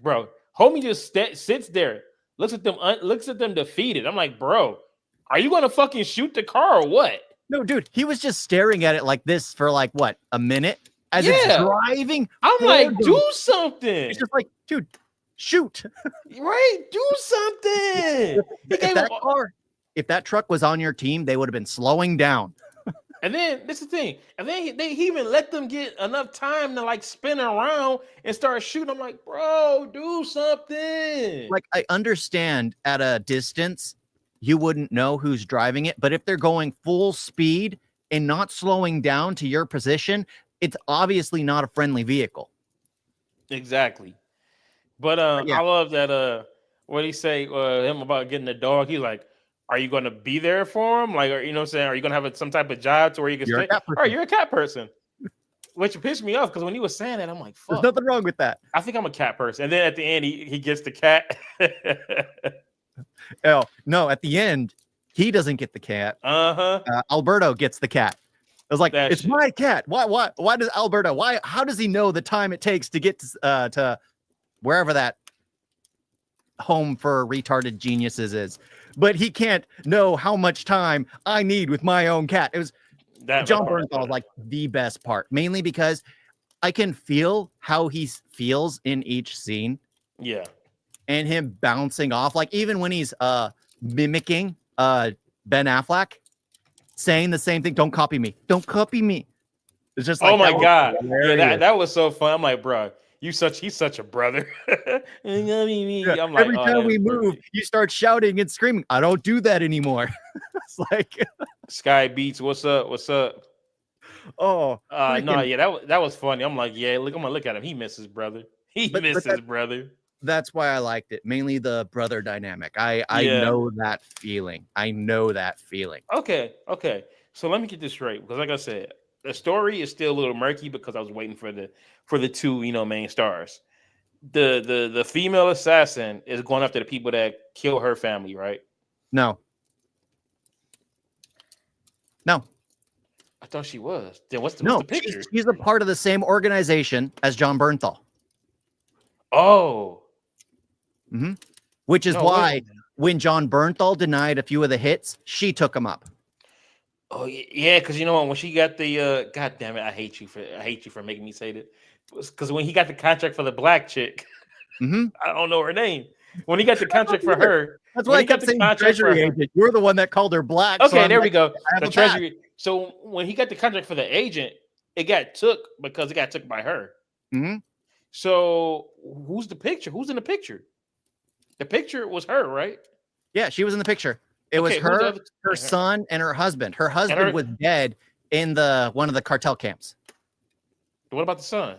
Bro, homie just sits there, looks at them defeated. I'm like, bro, are you gonna fucking shoot the car or what? No, dude, he was just staring at it like this for like what, a minute as it's driving. I'm like, do something. It's just like, dude, shoot. Right, do something. If that truck was on your team, they would have been slowing down. And then this is the thing. And then he even let them get enough time to like spin around and start shooting. I'm like, bro, do something. Like, I understand at a distance you wouldn't know who's driving it, but if they're going full speed and not slowing down to your position, it's obviously not a friendly vehicle. Exactly. But I love that what he say him about getting the dog. He's like, are you going to be there for him? Like, you know what I'm saying? Are you going to have some type of job to where you can stay? Oh, you're a cat person. Which pissed me off because when he was saying that, I'm like, fuck. There's nothing wrong with that. I think I'm a cat person. And then at the end, he gets the cat. Oh, no, at the end, he doesn't get the cat. Alberto gets the cat. I was like, it's my cat. Why does Alberto, how does he know the time it takes to get to wherever that home for retarded geniuses is? But he can't know how much time I need with my own cat. It was John Bernthal, like the best part, mainly because I can feel how he feels in each scene. Yeah. And him bouncing off, like even when he's mimicking Ben Affleck, saying the same thing. Don't copy me. Don't copy me. It's just like, oh my God. Yeah, that was so fun. I'm like, bro, he's such a brother. I'm like, every time we move, you start shouting and screaming. I don't do that anymore. It's like Sky Beats, what's up? What's up? Oh, no, yeah, that was funny. I'm like, yeah, I'm gonna look at him. He misses brother. He misses brother. That's why I liked it. Mainly the brother dynamic. I know that feeling. Okay. So let me get this straight, because like I said, the story is still a little murky because I was waiting for the two, main stars. The female assassin is going after the people that kill her family, right? No. I thought she was. Then what's the picture? She's a part of the same organization as John Bernthal. Oh. Mm-hmm. Which is why when John Bernthal denied a few of the hits, she took them up. Oh yeah, because you know what? When she got the God damn it, I hate you for making me say that. Because when he got the contract for the black chick, I don't know her name. When he got the contract for her, that's why I kept saying treasury agent. You're the one that called her black. Okay, so there we go. The treasury. So when he got the contract for the agent, it got took because it got took by her. Mm-hmm. So who's the picture? Who's in the picture? The picture was her, right? Yeah, she was in the picture. It was her son, and her husband. Her husband was dead in one of the cartel camps. What about the son?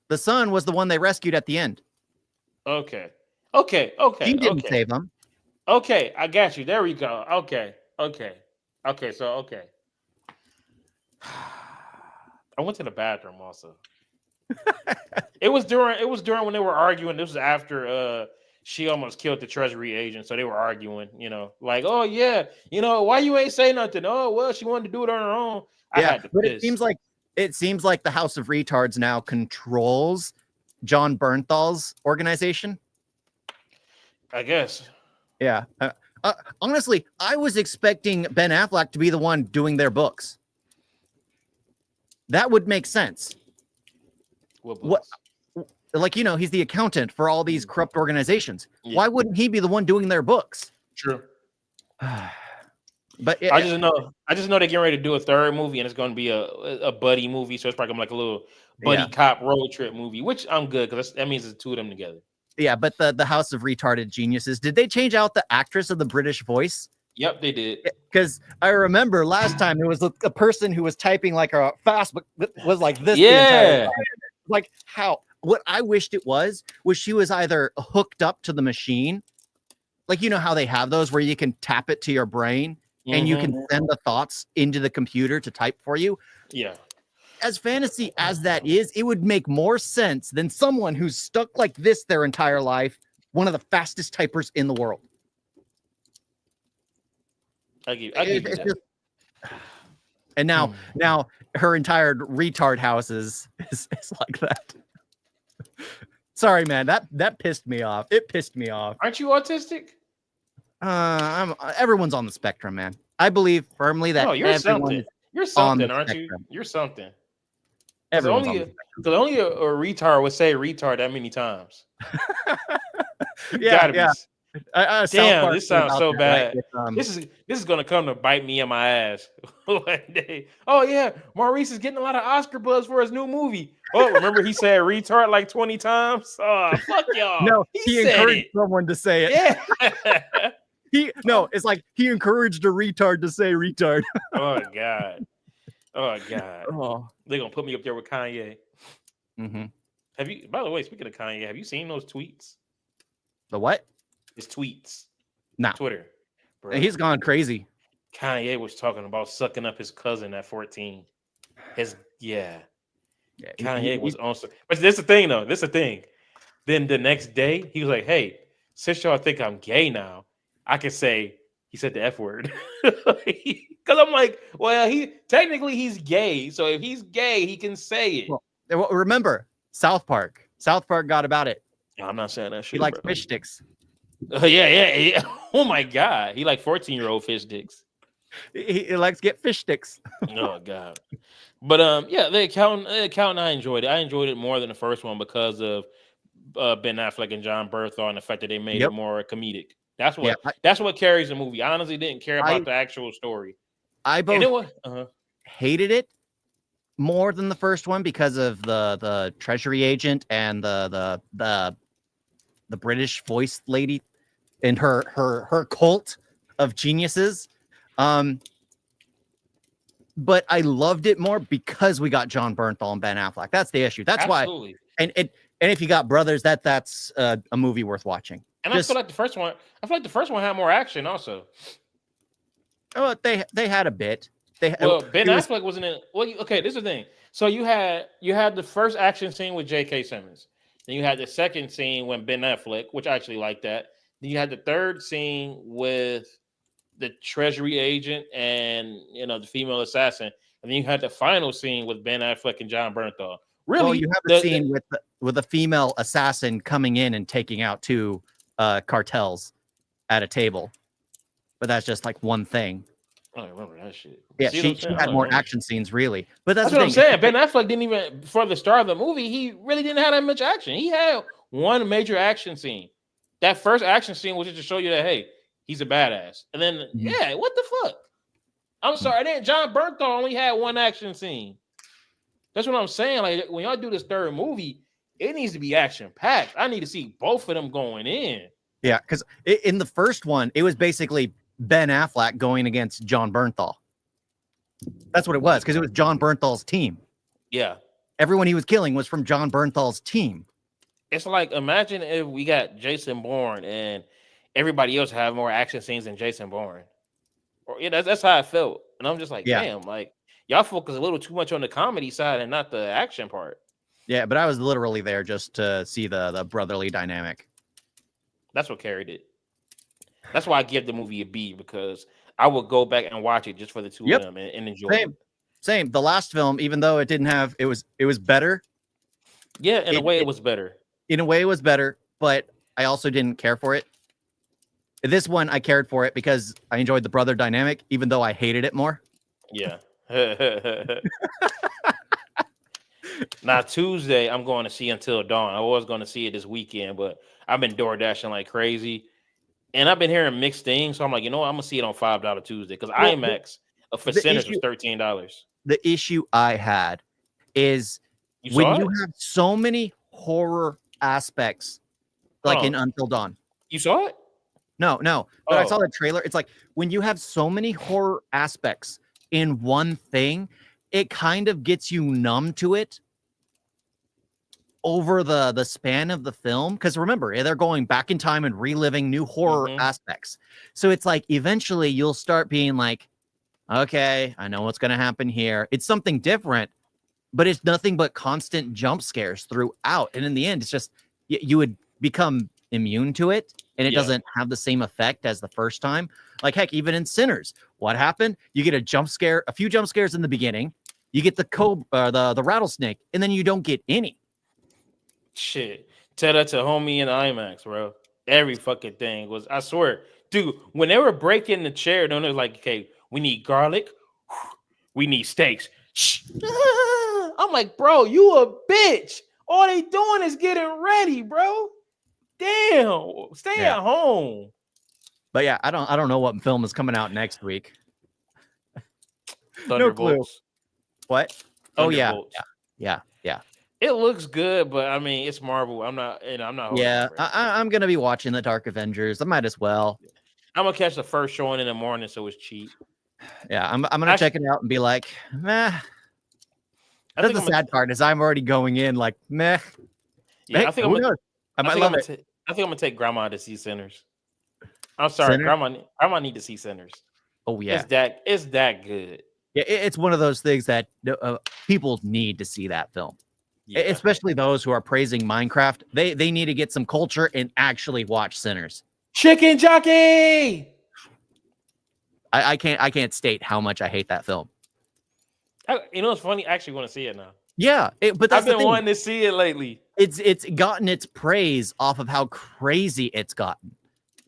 The son was the one they rescued at the end. Okay. He didn't save them. Okay, I got you. There we go. Okay. So I went to the bathroom also. It was during when they were arguing. This was after she almost killed the treasury agent, so they were arguing, like, oh yeah, why you ain't say nothing? Oh well, she wanted to do it on her own. But it seems like the House of Retards now controls John Bernthal's organization. I guess. Yeah. Honestly, I was expecting Ben Affleck to be the one doing their books. That would make sense. What? Like, he's the accountant for all these corrupt organizations. Yeah. Why wouldn't he be the one doing their books? True. But I just know they're getting ready to do a third movie, and it's going to be a buddy movie. So it's probably like a little buddy cop road trip movie, which I'm good because that means it's two of them together. Yeah, but the House of Retarded Geniuses, did they change out the actress of the British voice? Yep, they did. Because I remember last time there was a person who was typing like a fast, but was like this the entire Yeah. time. Like how? What I wished it was she was either hooked up to the machine, like you know how they have those where you can tap it to your brain and you can send the thoughts into the computer to type for you. Yeah. As fantasy as that is, it would make more sense than someone who's stuck like this their entire life, one of the fastest typers in the world. I give you that. Just, and now her entire retard house is like that. Sorry, man. That pissed me off. It pissed me off. Aren't you autistic? Everyone's on the spectrum, man. I believe firmly that you're something. You're something, aren't spectrum. you? You're something. Everyone's Because only a retard would say retard that many times. Yeah. Damn, this sounds so bad. Right? This is gonna come to bite me in my ass one day. Oh yeah, Maurice is getting a lot of Oscar buzz for his new movie. Oh, remember he said retard like 20 times? Oh, fuck y'all. No, he encouraged someone to say it. Yeah. It's like he encouraged a retard to say retard. Oh god. Oh. They're gonna put me up there with Kanye. Mm-hmm. Have you, by the way, speaking of Kanye, have you seen those tweets? The what? His tweets. Nah. Twitter. Bro. He's gone crazy. Kanye was talking about sucking up his cousin at 14. Kanye was on. But this is the thing, though. Then the next day, he was like, hey, since y'all think I'm gay now, I can say he said the F word. Because I'm like, well, he's gay. So if he's gay, he can say it. Well, remember, South Park. South Park got about it. I'm not saying that shit. He likes fish sticks. Yeah. Oh my god, he like 14-year-old fish sticks. He likes to get fish sticks. Oh god. But the account I enjoyed it. I enjoyed it more than the first one because of Ben Affleck and John Bernthal and the fact that they made it more comedic. That's what carries the movie. I honestly didn't care about the actual story. I both hated it more than the first one because of the treasury agent and the British voice lady and her cult of geniuses. But I loved it more because we got John Bernthal and Ben Affleck. That's the issue. That's Absolutely. why. And if you got brothers, that's a movie worth watching. And I feel like the first one had more action also. Oh, they had a bit. Ben Affleck wasn't in. Well, okay, this is the thing. So you had the first action scene with J.K. Simmons. Then you had the second scene when Ben Affleck, which I actually like that. Then you had the third scene with the treasury agent and the female assassin. And then you had the final scene with Ben Affleck and John Bernthal. Really, well, you have the scene with a female assassin coming in and taking out two cartels at a table, but that's just like one thing. I don't remember that shit. Yeah, she had more action scenes, really. But that's what I'm saying. Ben Affleck didn't even, for the start of the movie, he really didn't have that much action. He had one major action scene. That first action scene was just to show you that, hey, he's a badass. And then, what the fuck? I'm sorry. Then John Bernthal only had one action scene. That's what I'm saying. Like, when y'all do this third movie, it needs to be action-packed. I need to see both of them going in. Yeah, because in the first one, it was basically Ben Affleck going against John Bernthal. That's what it was, because it was John Bernthal's team. Yeah. Everyone he was killing was from John Bernthal's team. It's like, imagine if we got Jason Bourne and everybody else have more action scenes than Jason Bourne. Or that's how I felt. And I'm just like, damn, like y'all focus a little too much on the comedy side and not the action part. Yeah, but I was literally there just to see the brotherly dynamic. That's what carried it. That's why I give the movie a B, because I would go back and watch it just for the two of them and enjoy it. Same. The last film, even though it didn't have, it was better. Yeah, in a way it was better. In a way it was better, but I also didn't care for it. This one, I cared for it because I enjoyed the brother dynamic, even though I hated it more. Yeah. Now, Tuesday, I'm going to see Until Dawn. I was going to see it this weekend, but I've been door dashing like crazy. And I've been hearing mixed things, so I'm like, I'm going to see it on $5 Tuesday, because IMAX, a percentage was $13. The issue I had is when you have so many horror aspects, like in Until Dawn. You saw it? No, no. But I saw Oh, the trailer. It's like when you have so many horror aspects in one thing, it kind of gets you numb to it over the span of the film. Because remember, they're going back in time and reliving new horror aspects. So it's like eventually you'll start being like, okay, I know what's going to happen here. It's something different, but it's nothing but constant jump scares throughout. And in the end, it's just you would become immune to it, and it doesn't have the same effect as the first time. Like heck, even in Sinners, what happened? You get a jump scare, a few jump scares in the beginning. You get the rattlesnake, and then you don't get any. shit. Tell that to homie in IMAX, bro. Every fucking thing was, I swear, dude, when they were breaking the chair, then they're like, okay, we need garlic, we need steaks. I'm like, bro, you a bitch. All they doing is getting ready, bro. Damn, stay at home. But yeah, I don't know what film is coming out next week. No clue. What? Oh yeah. It looks good, but I mean, it's Marvel. I'm not. Yeah, I'm gonna be watching the Dark Avengers. I might as well. I'm gonna catch the first showing in the morning, so it's cheap. Yeah, I'm gonna check it out and be like, meh. That's the sad part is I'm already going in like, meh. Yeah, hey, I think I might love it. I think I'm gonna take Grandma to see Sinners. I'm sorry, Grandma need to see Sinners. Oh yeah, it's that good. Yeah, it's one of those things that people need to see that film. Yeah. Especially those who are praising Minecraft. They need to get some culture and actually watch Sinners. Chicken Jockey. I can't state how much I hate that film. You know what's funny? I actually want to see it now. Yeah, but that's I've been wanting to see it lately. It's gotten its praise off of how crazy it's gotten,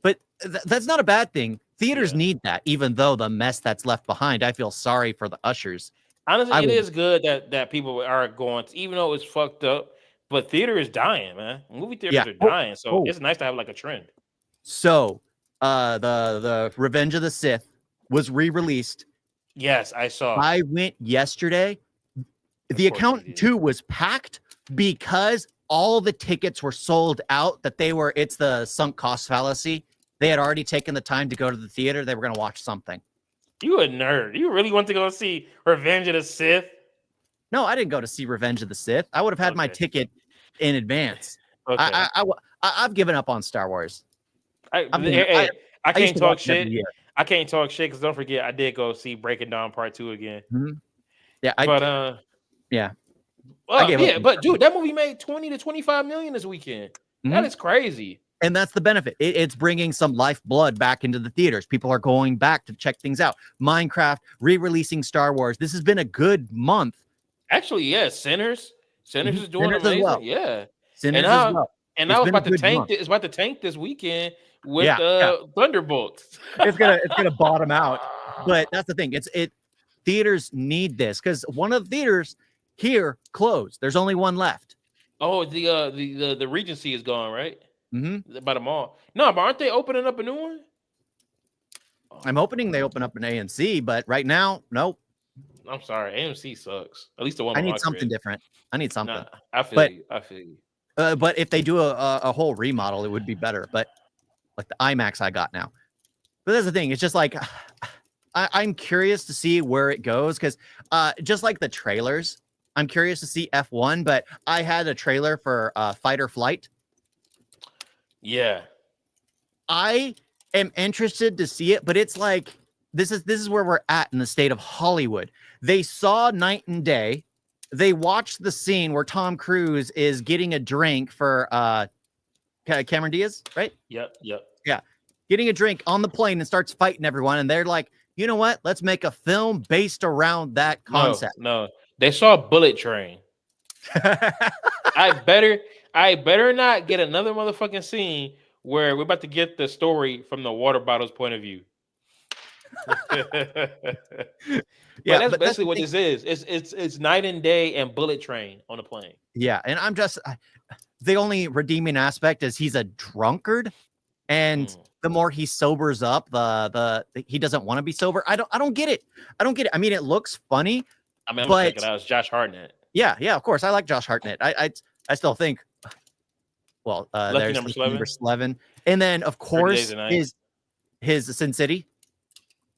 but that's not a bad thing. Theaters need that, even though the mess that's left behind. I feel sorry for the ushers. Honestly, it is good that people are going, even though it's fucked up. But theater is dying, man. Movie theaters are dying, so it's nice to have like a trend. So, the Revenge of the Sith was re-released. Yes, I saw. I went yesterday. The Accountant 2 was packed because all the tickets were sold out. It's the sunk cost fallacy. They had already taken the time to go to the theater. They were going to watch something. You a nerd. You really want to go see Revenge of the Sith? No, I didn't go to see Revenge of the Sith. I would have had my ticket in advance. Okay. I've given up on Star Wars. I can't talk shit. I can't talk shit because don't forget, I did go see Breaking Dawn Part 2 again. Mm-hmm. Yeah, but dude, that movie made 20 to 25 million this weekend. Mm-hmm. That is crazy. And that's the benefit. It's bringing some lifeblood back into the theaters. People are going back to check things out. Minecraft, re-releasing Star Wars. This has been a good month. Actually, yeah. Sinners is doing Sinners amazing. Well. Yeah. Sinners as well. And now it's about to tank. It's about to tank this weekend with Thunderbolts. It's gonna bottom out. But that's the thing. Theaters need this because one of the theaters here closed. There's only one left. Oh, the Regency is gone, right? Mm-hmm. By the mall. No, but aren't they opening up a new one? I'm hoping they open up an AMC, but right now, nope. I'm sorry, AMC sucks. At least the one. I need something different. I need something. Nah, I feel you. But if they do a whole remodel, it would be better. But like the IMAX I got now. But that's the thing. It's just like I'm curious to see where it goes because just like the trailers, I'm curious to see F1. But I had a trailer for Fight or Flight. Yeah, I am interested to see it, but it's like this is where we're at in the state of Hollywood. They saw Night and Day. They watched the scene where Tom Cruise is getting a drink for Cameron Diaz, right? Yep. Yeah, getting a drink on the plane and starts fighting everyone, and they're like, you know what? Let's make a film based around that concept. No, they saw Bullet Train. I better not get another motherfucking scene where we're about to get the story from the water bottle's point of view. Yeah, that's basically what this is. It's Night and Day and Bullet Train on a plane. Yeah, and I'm just the only redeeming aspect is he's a drunkard, and the more he sobers up, the he doesn't want to be sober. I don't get it. I mean, it looks funny. I'm gonna check it out. It's Josh Hartnett. Yeah, of course. I like Josh Hartnett. I still think Well, Lucky there's number Lucky 11. number 11, and then of 30 Days course a Night. his Sin City.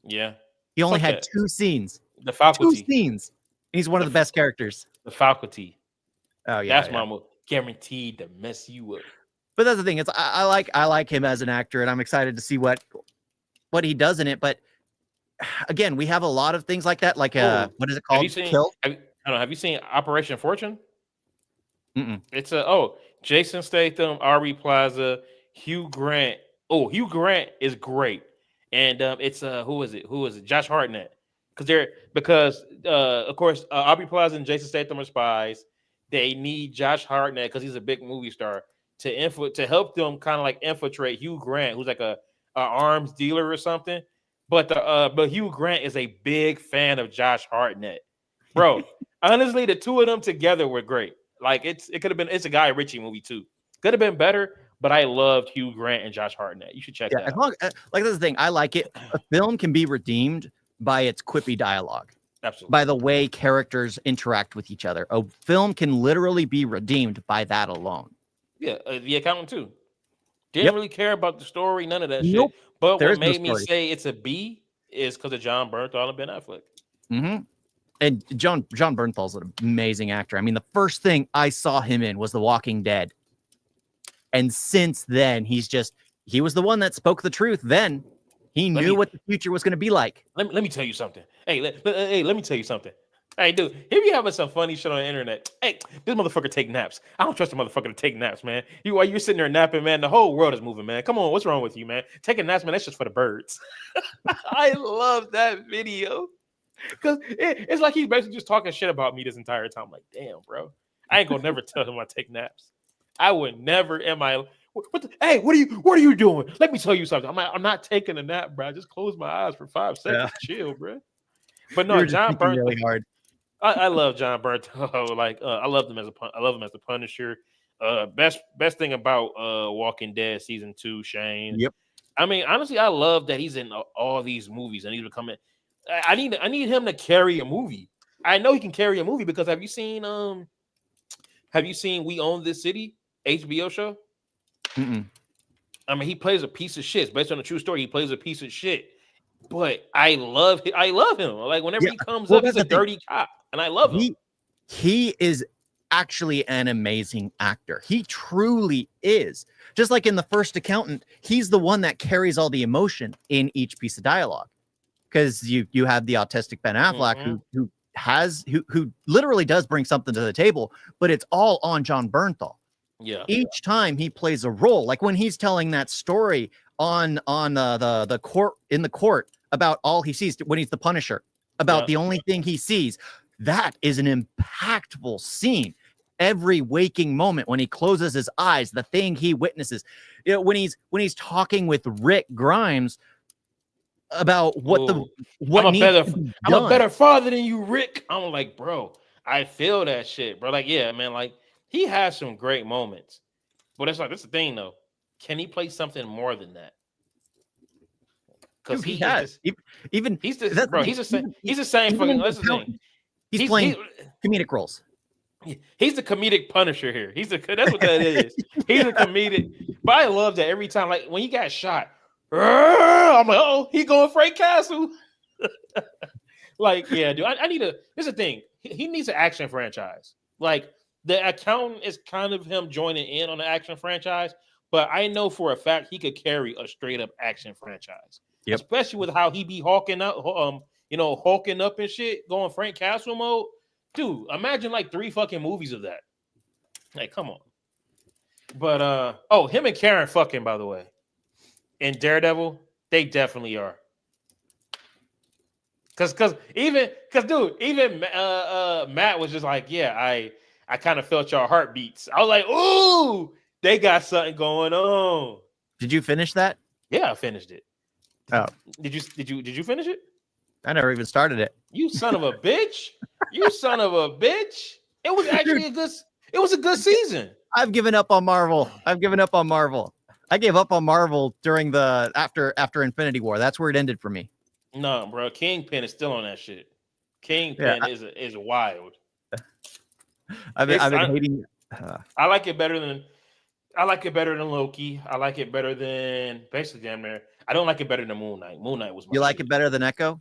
Yeah. He only Fuck had that. 2 scenes. The 2 faculty. scenes. He's one of the best characters. The faculty. Oh yeah, That's my move. Guaranteed to mess you up. But that's the thing. It's I like him as an actor, and I'm excited to see what he does in it. But again, we have a lot of things like that. Like what is it called? Kill. Have you seen Operation Fortune? Mm-mm. It's Jason Statham, Aubrey Plaza, Hugh Grant. Oh, Hugh Grant is great, and it's who is it? Josh Hartnett. Because of course Aubrey Plaza and Jason Statham are spies. They need Josh Hartnett because he's a big movie star to help them kind of like infiltrate Hugh Grant, who's like a arms dealer or something. But Hugh Grant is a big fan of Josh Hartnett, bro. Honestly, the two of them together were great. Like it could have been. It's a Guy Ritchie movie too. Could have been better, but I loved Hugh Grant and Josh Hartnett. You should check that out. Like that's the thing. I like it. A film can be redeemed by its quippy dialogue. Absolutely. By the way characters interact with each other. A film can literally be redeemed by that alone. Yeah, The Accountant too. Didn't really care about the story, none of that shit. But There what made me say it's a B is because of John Bernthal and Ben Affleck. Mm-hmm. And John Bernthal's an amazing actor. I mean, the first thing I saw him in was The Walking Dead. And since then, he was the one that spoke the truth then. He knew what the future was going to be like. Let me tell you something. Hey, let me tell you something. Hey, dude, he be having some funny shit on the internet. Hey, this motherfucker take naps. I don't trust a motherfucker to take naps, man. While you're sitting there napping, man, the whole world is moving, man. Come on, what's wrong with you, man? Taking naps, man, that's just for the birds. I love that video. Because it's like he's basically just talking shit about me this entire time. I'm like, damn, bro. I ain't gonna never tell him I take naps. I would never in my hey, what are you doing? Let me tell you something. I'm not taking a nap, bro. Just close my eyes for 5 seconds. Yeah. Chill, bro. But no, John Bernthal really hard. I love John Bernthal. Like I love him as the Punisher. Best thing about Walking Dead season 2, Shane. Yep. I mean, honestly, I love that he's in all these movies and he's becoming. I need him to carry a movie. I know he can carry a movie because have you seen We Own This City HBO show? Mm-mm. I mean, he plays a piece of shit. It's based on a true story. He plays a piece of shit, but I love him. Like whenever he comes up, he's a dirty cop, and I love him. He is actually an amazing actor. He truly is. Just like in The First Accountant, he's the one that carries all the emotion in each piece of dialogue. Because you have the autistic Ben Affleck who literally does bring something to the table, but it's all on John Bernthal. Yeah. Each time he plays a role, like when he's telling that story on the court about all he sees when he's the Punisher, about the only thing he sees, that is an impactful scene. Every waking moment when he closes his eyes, the thing he witnesses, when he's talking with Rick Grimes about I'm a better father than you, Rick. I'm like, bro, I feel that shit, bro. Like, yeah, man, like he has some great moments, but it's like that's the thing though. Can he play something more than that? Because he has he's the same fucking. That's the thing. He's playing comedic roles. He's the comedic Punisher here. That's what that is. He's a comedic. But I love that every time, like when he got shot. I'm like, oh, he going Frank Castle. Like, yeah, dude. I need Here's the thing. He needs an action franchise. Like, The Accountant is kind of him joining in on the action franchise, but I know for a fact he could carry a straight up action franchise. Yep. Especially with how he be hulking up and shit, going Frank Castle mode. Dude, imagine like 3 fucking movies of that. Like, come on. But him and Karen fucking, by the way. In Daredevil, they definitely are. Cause even Matt was just like, yeah, I kind of felt y'all heartbeats. I was like, ooh, they got something going on. Did you finish that? Yeah, I finished it. Oh, did you finish it? I never even started it. You son of a bitch! You son of a bitch! It was actually a good season. I've given up on Marvel. I gave up on Marvel during after Infinity War. That's where it ended for me. No, bro. Kingpin is still on that shit. Kingpin is wild. I've been hating. I like it better than. I like it better than Loki. I like it better than basically damn near. I don't like it better than Moon Knight. Moon Knight was my You like shit. it better than Echo?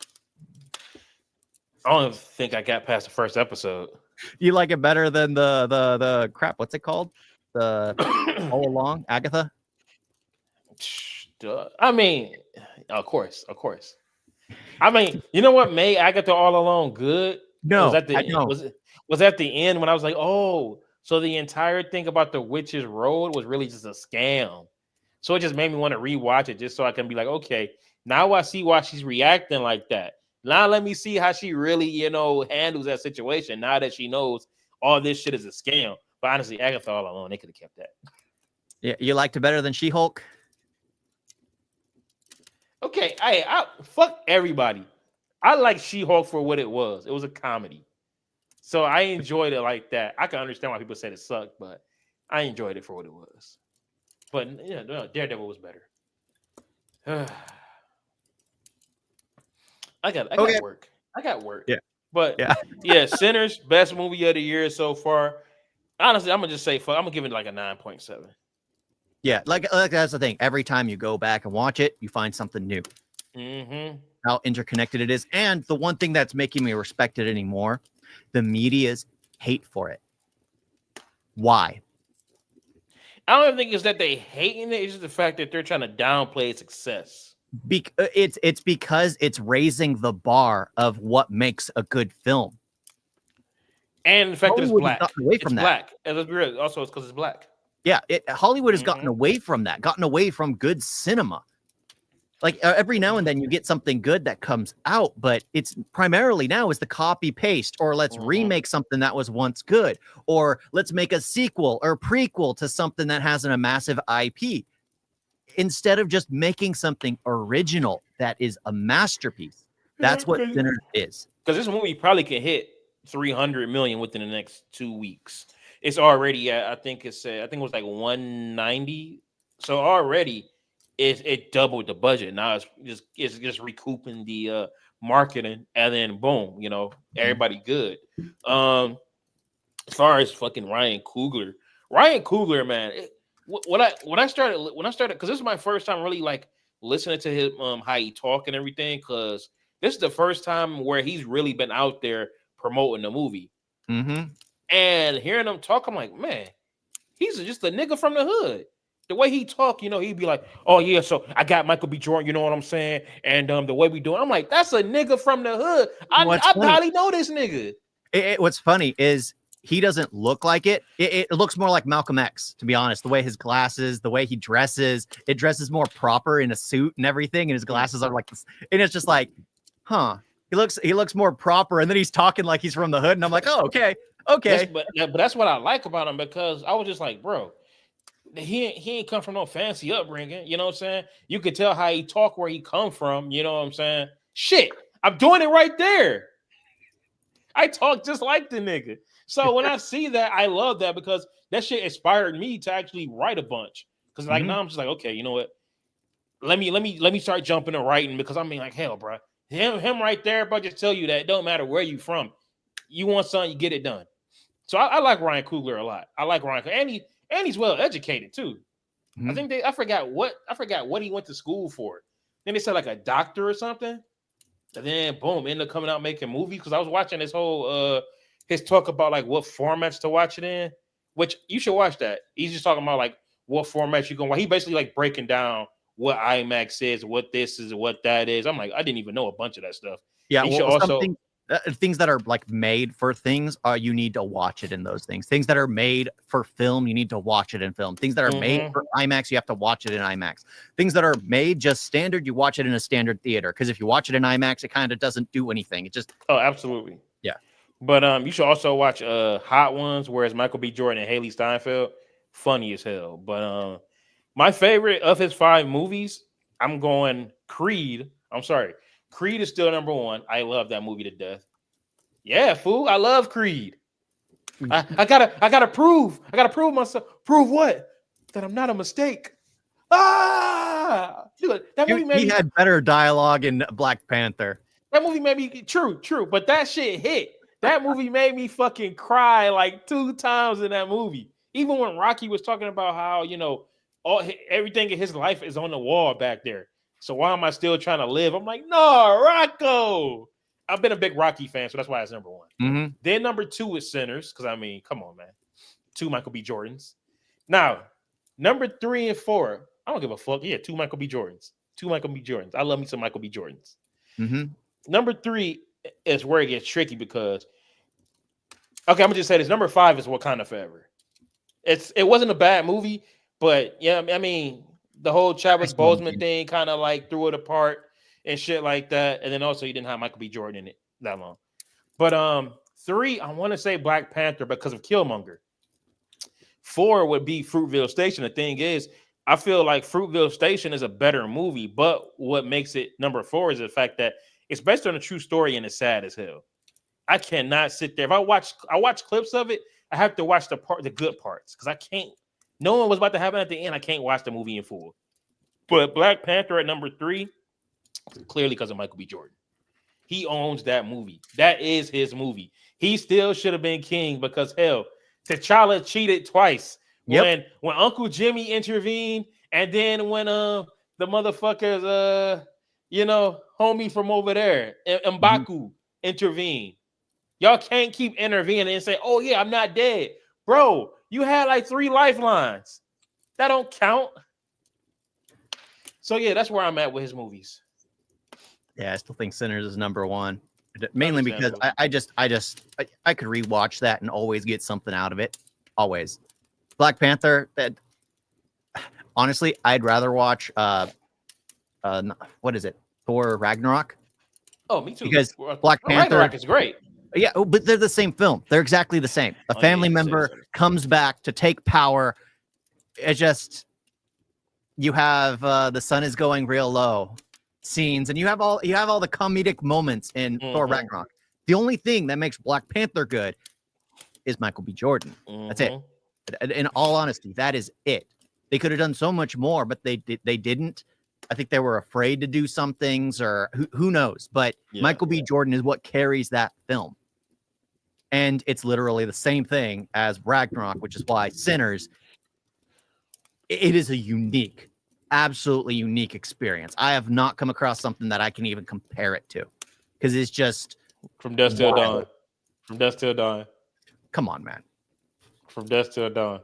I don't even think I got past the first episode. You like it better than the crap? What's it called? The All Along, Agatha? I mean, of course. I mean, you know what made Agatha All Alone good? No, was at the end when I was like, oh, so the entire thing about the Witch's Road was really just a scam. So it just made me want to rewatch it just so I can be like, okay, now I see why she's reacting like that. Now let me see how she really, handles that situation. Now that she knows all this shit is a scam. But honestly, Agatha All Alone, they could have kept that. Yeah, you liked it better than She-Hulk? Okay, I fuck everybody. I like She-Hulk for what it was. It was a comedy. So I enjoyed it like that. I can understand why people said it sucked, but I enjoyed it for what it was. But yeah, no, Daredevil was better. I got work. I got work. Yeah. But yeah, Sinners, best movie of the year so far. Honestly, I'm gonna just say I'm gonna give it like a 9.7. Yeah, like that's the thing. Every time you go back and watch it, you find something new. Mm-hmm. How interconnected it is. And the one thing that's making me respect it anymore, the media's hate for it. Why? I don't even think it's that they hating it. It's just the fact that they're trying to downplay its success. It's because it's raising the bar of what makes a good film. And the fact that it's black. Away from that. And let's be real. Also, it's because it's black. Yeah, Hollywood has gotten away from that, gotten away from good cinema. Like every now and then you get something good that comes out, but it's primarily now is the copy paste, or let's remake something that was once good, or let's make a sequel or prequel to something that has a massive IP, instead of just making something original that is a masterpiece. That's what Sinners is. Because this movie probably can hit 300 million within the next 2 weeks. It's already at, I think it was like 190. So already it doubled the budget. Now it's just recouping the marketing, and then boom, everybody good. As far as fucking Ryan Coogler, man. When I started, because this is my first time really like listening to him, how he talk and everything, because this is the first time where he's really been out there promoting the movie. Mm-hmm. And hearing him talk, I'm like, man, he's just a nigga from the hood. The way he talk, he'd be like, oh yeah, so I got Michael B. Jordan, you know what I'm saying? And the way we do it, I'm like, that's a nigga from the hood. I probably know this nigga. What's funny is he doesn't look like it. It looks more like Malcolm X, to be honest. The way his glasses, the way he dresses, it dresses more proper in a suit and everything, and his glasses are like this, and it's just like, huh? He looks more proper, and then he's talking like he's from the hood, and I'm like, oh, okay. But that's what I like about him, because I was just like, bro, he ain't come from no fancy upbringing. You know what I'm saying? You could tell how he talk, where he come from. You know what I'm saying? Shit, I'm doing it right there. I talk just like the nigga. So when I see that, I love that, because that shit inspired me to actually write a bunch. Because now I'm just like, okay, you know what? Let me start jumping and writing, because I mean, like, hell, bro, him right there, but just tell you that it don't matter where you from. You want something, you get it done. So I like Ryan Coogler a lot. I like Ryan, and he's well educated too. I think I forgot what he went to school for. Then they said like a doctor or something. And then boom, ended up coming out making movies. Because I was watching this whole his talk about like what formats to watch it in, which you should watch that. He's just talking about like what formats you can watch. He basically like breaking down what IMAX is, what this is, what that is. I'm like, I didn't even know a bunch of that stuff. Yeah, things that are like made for things, you need to watch it in those things. Things that are made for film, you need to watch it in film. Things that are made for IMAX, you have to watch it in IMAX. Things that are made just standard, you watch it in a standard theater. Because if you watch it in IMAX, it kind of doesn't do anything. It just absolutely. Yeah. But you should also watch Hot Ones, where it's Michael B. Jordan and Haley Steinfeld. Funny as hell. But my favorite of his 5 movies, I'm going Creed. I'm sorry. Creed is still number 1. I love that movie to death. Yeah, fool. I love Creed. I gotta prove myself. Prove what? That I'm not a mistake. Dude, that movie he had better dialogue in Black Panther. That movie made me true, but that shit hit. That movie made me fucking cry like 2 times in that movie. Even when Rocky was talking about how, you know, everything in his life is on the wall back there. So why am I still trying to live? I'm like, no, Rocco. I've been a big Rocky fan, so that's why it's number one. Mm-hmm. Then number 2 is Sinners, because I mean, come on, man. 2 Michael B. Jordans. Now, number 3 and 4, I don't give a fuck. Yeah, 2 Michael B. Jordans. 2 Michael B. Jordans. I love me some Michael B. Jordans. Mm-hmm. Number 3 is where it gets tricky because, okay, I'm gonna just say this. Number 5 is Wakanda Forever. It wasn't a bad movie, but yeah, I mean, the whole Chadwick Boseman thing kind of like threw it apart and shit like that. And then also you didn't have Michael B. Jordan in it that long. But 3, I want to say Black Panther because of Killmonger. 4 would be Fruitvale Station. The thing is, I feel like Fruitvale Station is a better movie, but what makes it number 4 is the fact that it's based on a true story and it's sad as hell. I cannot sit there. If I watch clips of it, I have to watch the good parts because I can't. Knowing what's about to happen at the end, I can't watch the movie in full. But Black Panther at number 3, clearly because of Michael B. Jordan. He owns that movie. That is his movie. He still should have been king because hell, T'Challa cheated twice. Yep. When Uncle Jimmy intervened, and then when the motherfuckers homie from over there, M'Baku intervened. Y'all can't keep intervening and say, "Oh yeah, I'm not dead." Bro, you had like 3 lifelines. That don't count. So yeah, that's where I'm at with his movies. Yeah, I still think Sinners is number 1. Mainly because I could rewatch that and always get something out of it. Always. Black Panther, honestly, I'd rather watch what is it? Thor Ragnarok? Oh, me too. Because Black Panther Ragnarok is great. Yeah, but they're the same film. They're exactly the same. A family member comes back to take power. It's just you have the sun is going real low scenes, and you have all the comedic moments in Thor Ragnarok. The only thing that makes Black Panther good is Michael B. Jordan. That's it. In all honesty, that is it. They could have done so much more, but they didn't. I think they were afraid to do some things, or who knows. But Michael B. Jordan is what carries that film. And it's literally the same thing as Ragnarok, which is why Sinners, it is a unique, absolutely unique experience. I have not come across something that I can even compare it to, because it's just from dusk till dawn. From dusk till dawn. Come on, man. From dusk till dawn.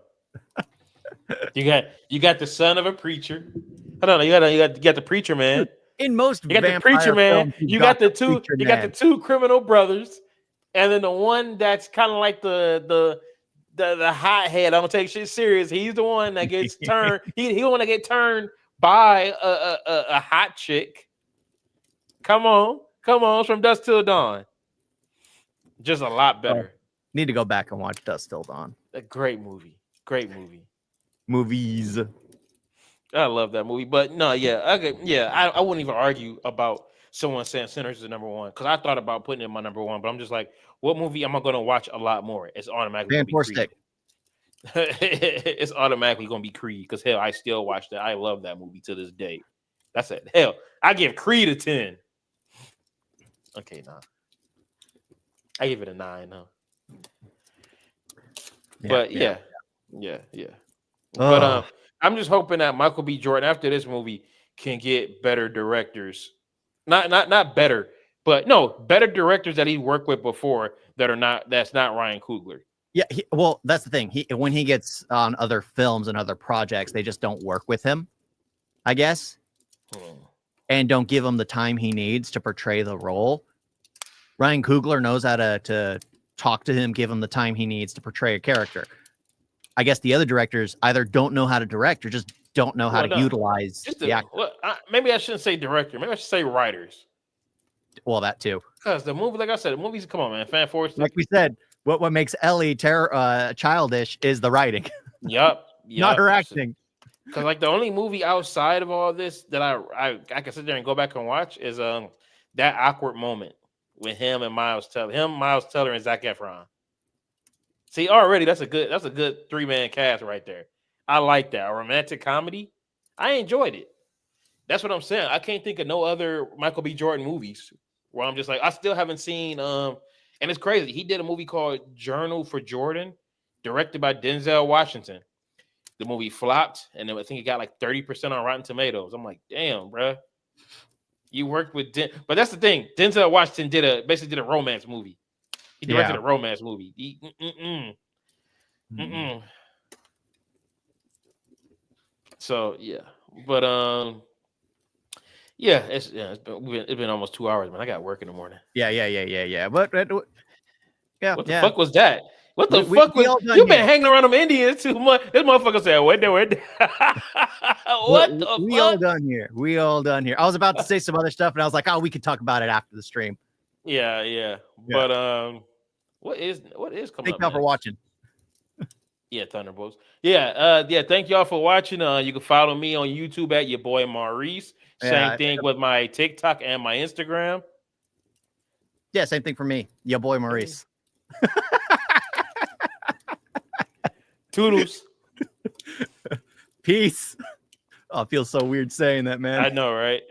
You got the son of a preacher. I don't know. You got the preacher man. In most, you got the preacher man. You got the two criminal brothers. And then the one that's kind of like the hothead, I don't take shit serious. He's the one that gets turned. He want to get turned by a hot chick. Come on, from dusk till dawn. Just a lot better. Need to go back and watch Dusk Till Dawn. A great movie. Movies. I love that movie. But no, I wouldn't even argue about someone saying Sinners is number 1 because I thought about putting it in my number 1, but I'm just like, what movie am I going to watch a lot more? It's automatically going to be Creed. It's automatically going to be Creed because hell, I still watch that. I love that movie to this day. That's it. Hell, I give Creed a 10. Okay, nah. I give it a 9. No. But yeah. But I'm just hoping that Michael B. Jordan after this movie can get better directors. Not better, but no, better directors that he worked with before that's not Ryan Coogler. Yeah, well, that's the thing. When he gets on other films and other projects, they just don't work with him, I guess, and don't give him the time he needs to portray the role. Ryan Coogler knows how to talk to him, give him the time he needs to portray a character. I guess the other directors either don't know how to direct or just don't know how to utilize the actor. Maybe I shouldn't say director. Maybe I should say writers. Well, that too. Because the movie, like I said, the movies, come on, man. Fan Force. Like we said, what makes Ellie childish is the writing. Yep. Not her acting. Because like the only movie outside of all this that I can sit there and go back and watch is that awkward moment with him and Miles Teller. Miles Teller, and Zac Efron. See, already that's a good 3-man cast right there. I like that. A romantic comedy. I enjoyed it. That's what I'm saying. I can't think of no other Michael B. Jordan movies where I'm just like, I still haven't seen and it's crazy. He did a movie called Journal for Jordan, directed by Denzel Washington. The movie flopped, and then I think it got like 30% on Rotten Tomatoes. I'm like, damn, bro. You worked with but that's the thing. Denzel Washington basically did a romance movie. He directed a romance movie. So yeah, but yeah, it's been almost 2 hours, man. I got work in the morning. Yeah. But yeah, what the fuck was that? What the fuck we was you been hanging around them Indians too much? This motherfucker said, "Wait there." What the fuck? We all done here. We all done here. I was about to say some other stuff, and I was like, "Oh, we could talk about it after the stream." Yeah. But what is coming up? Thank y'all for watching. Yeah, Thunderbolts. Yeah, thank y'all for watching. You can follow me on YouTube at your boy Maurice. Same thing with my TikTok and my Instagram. Yeah, same thing for me. Your boy Maurice. Toodles. Peace. Oh, it feels so weird saying that, man. I know, right?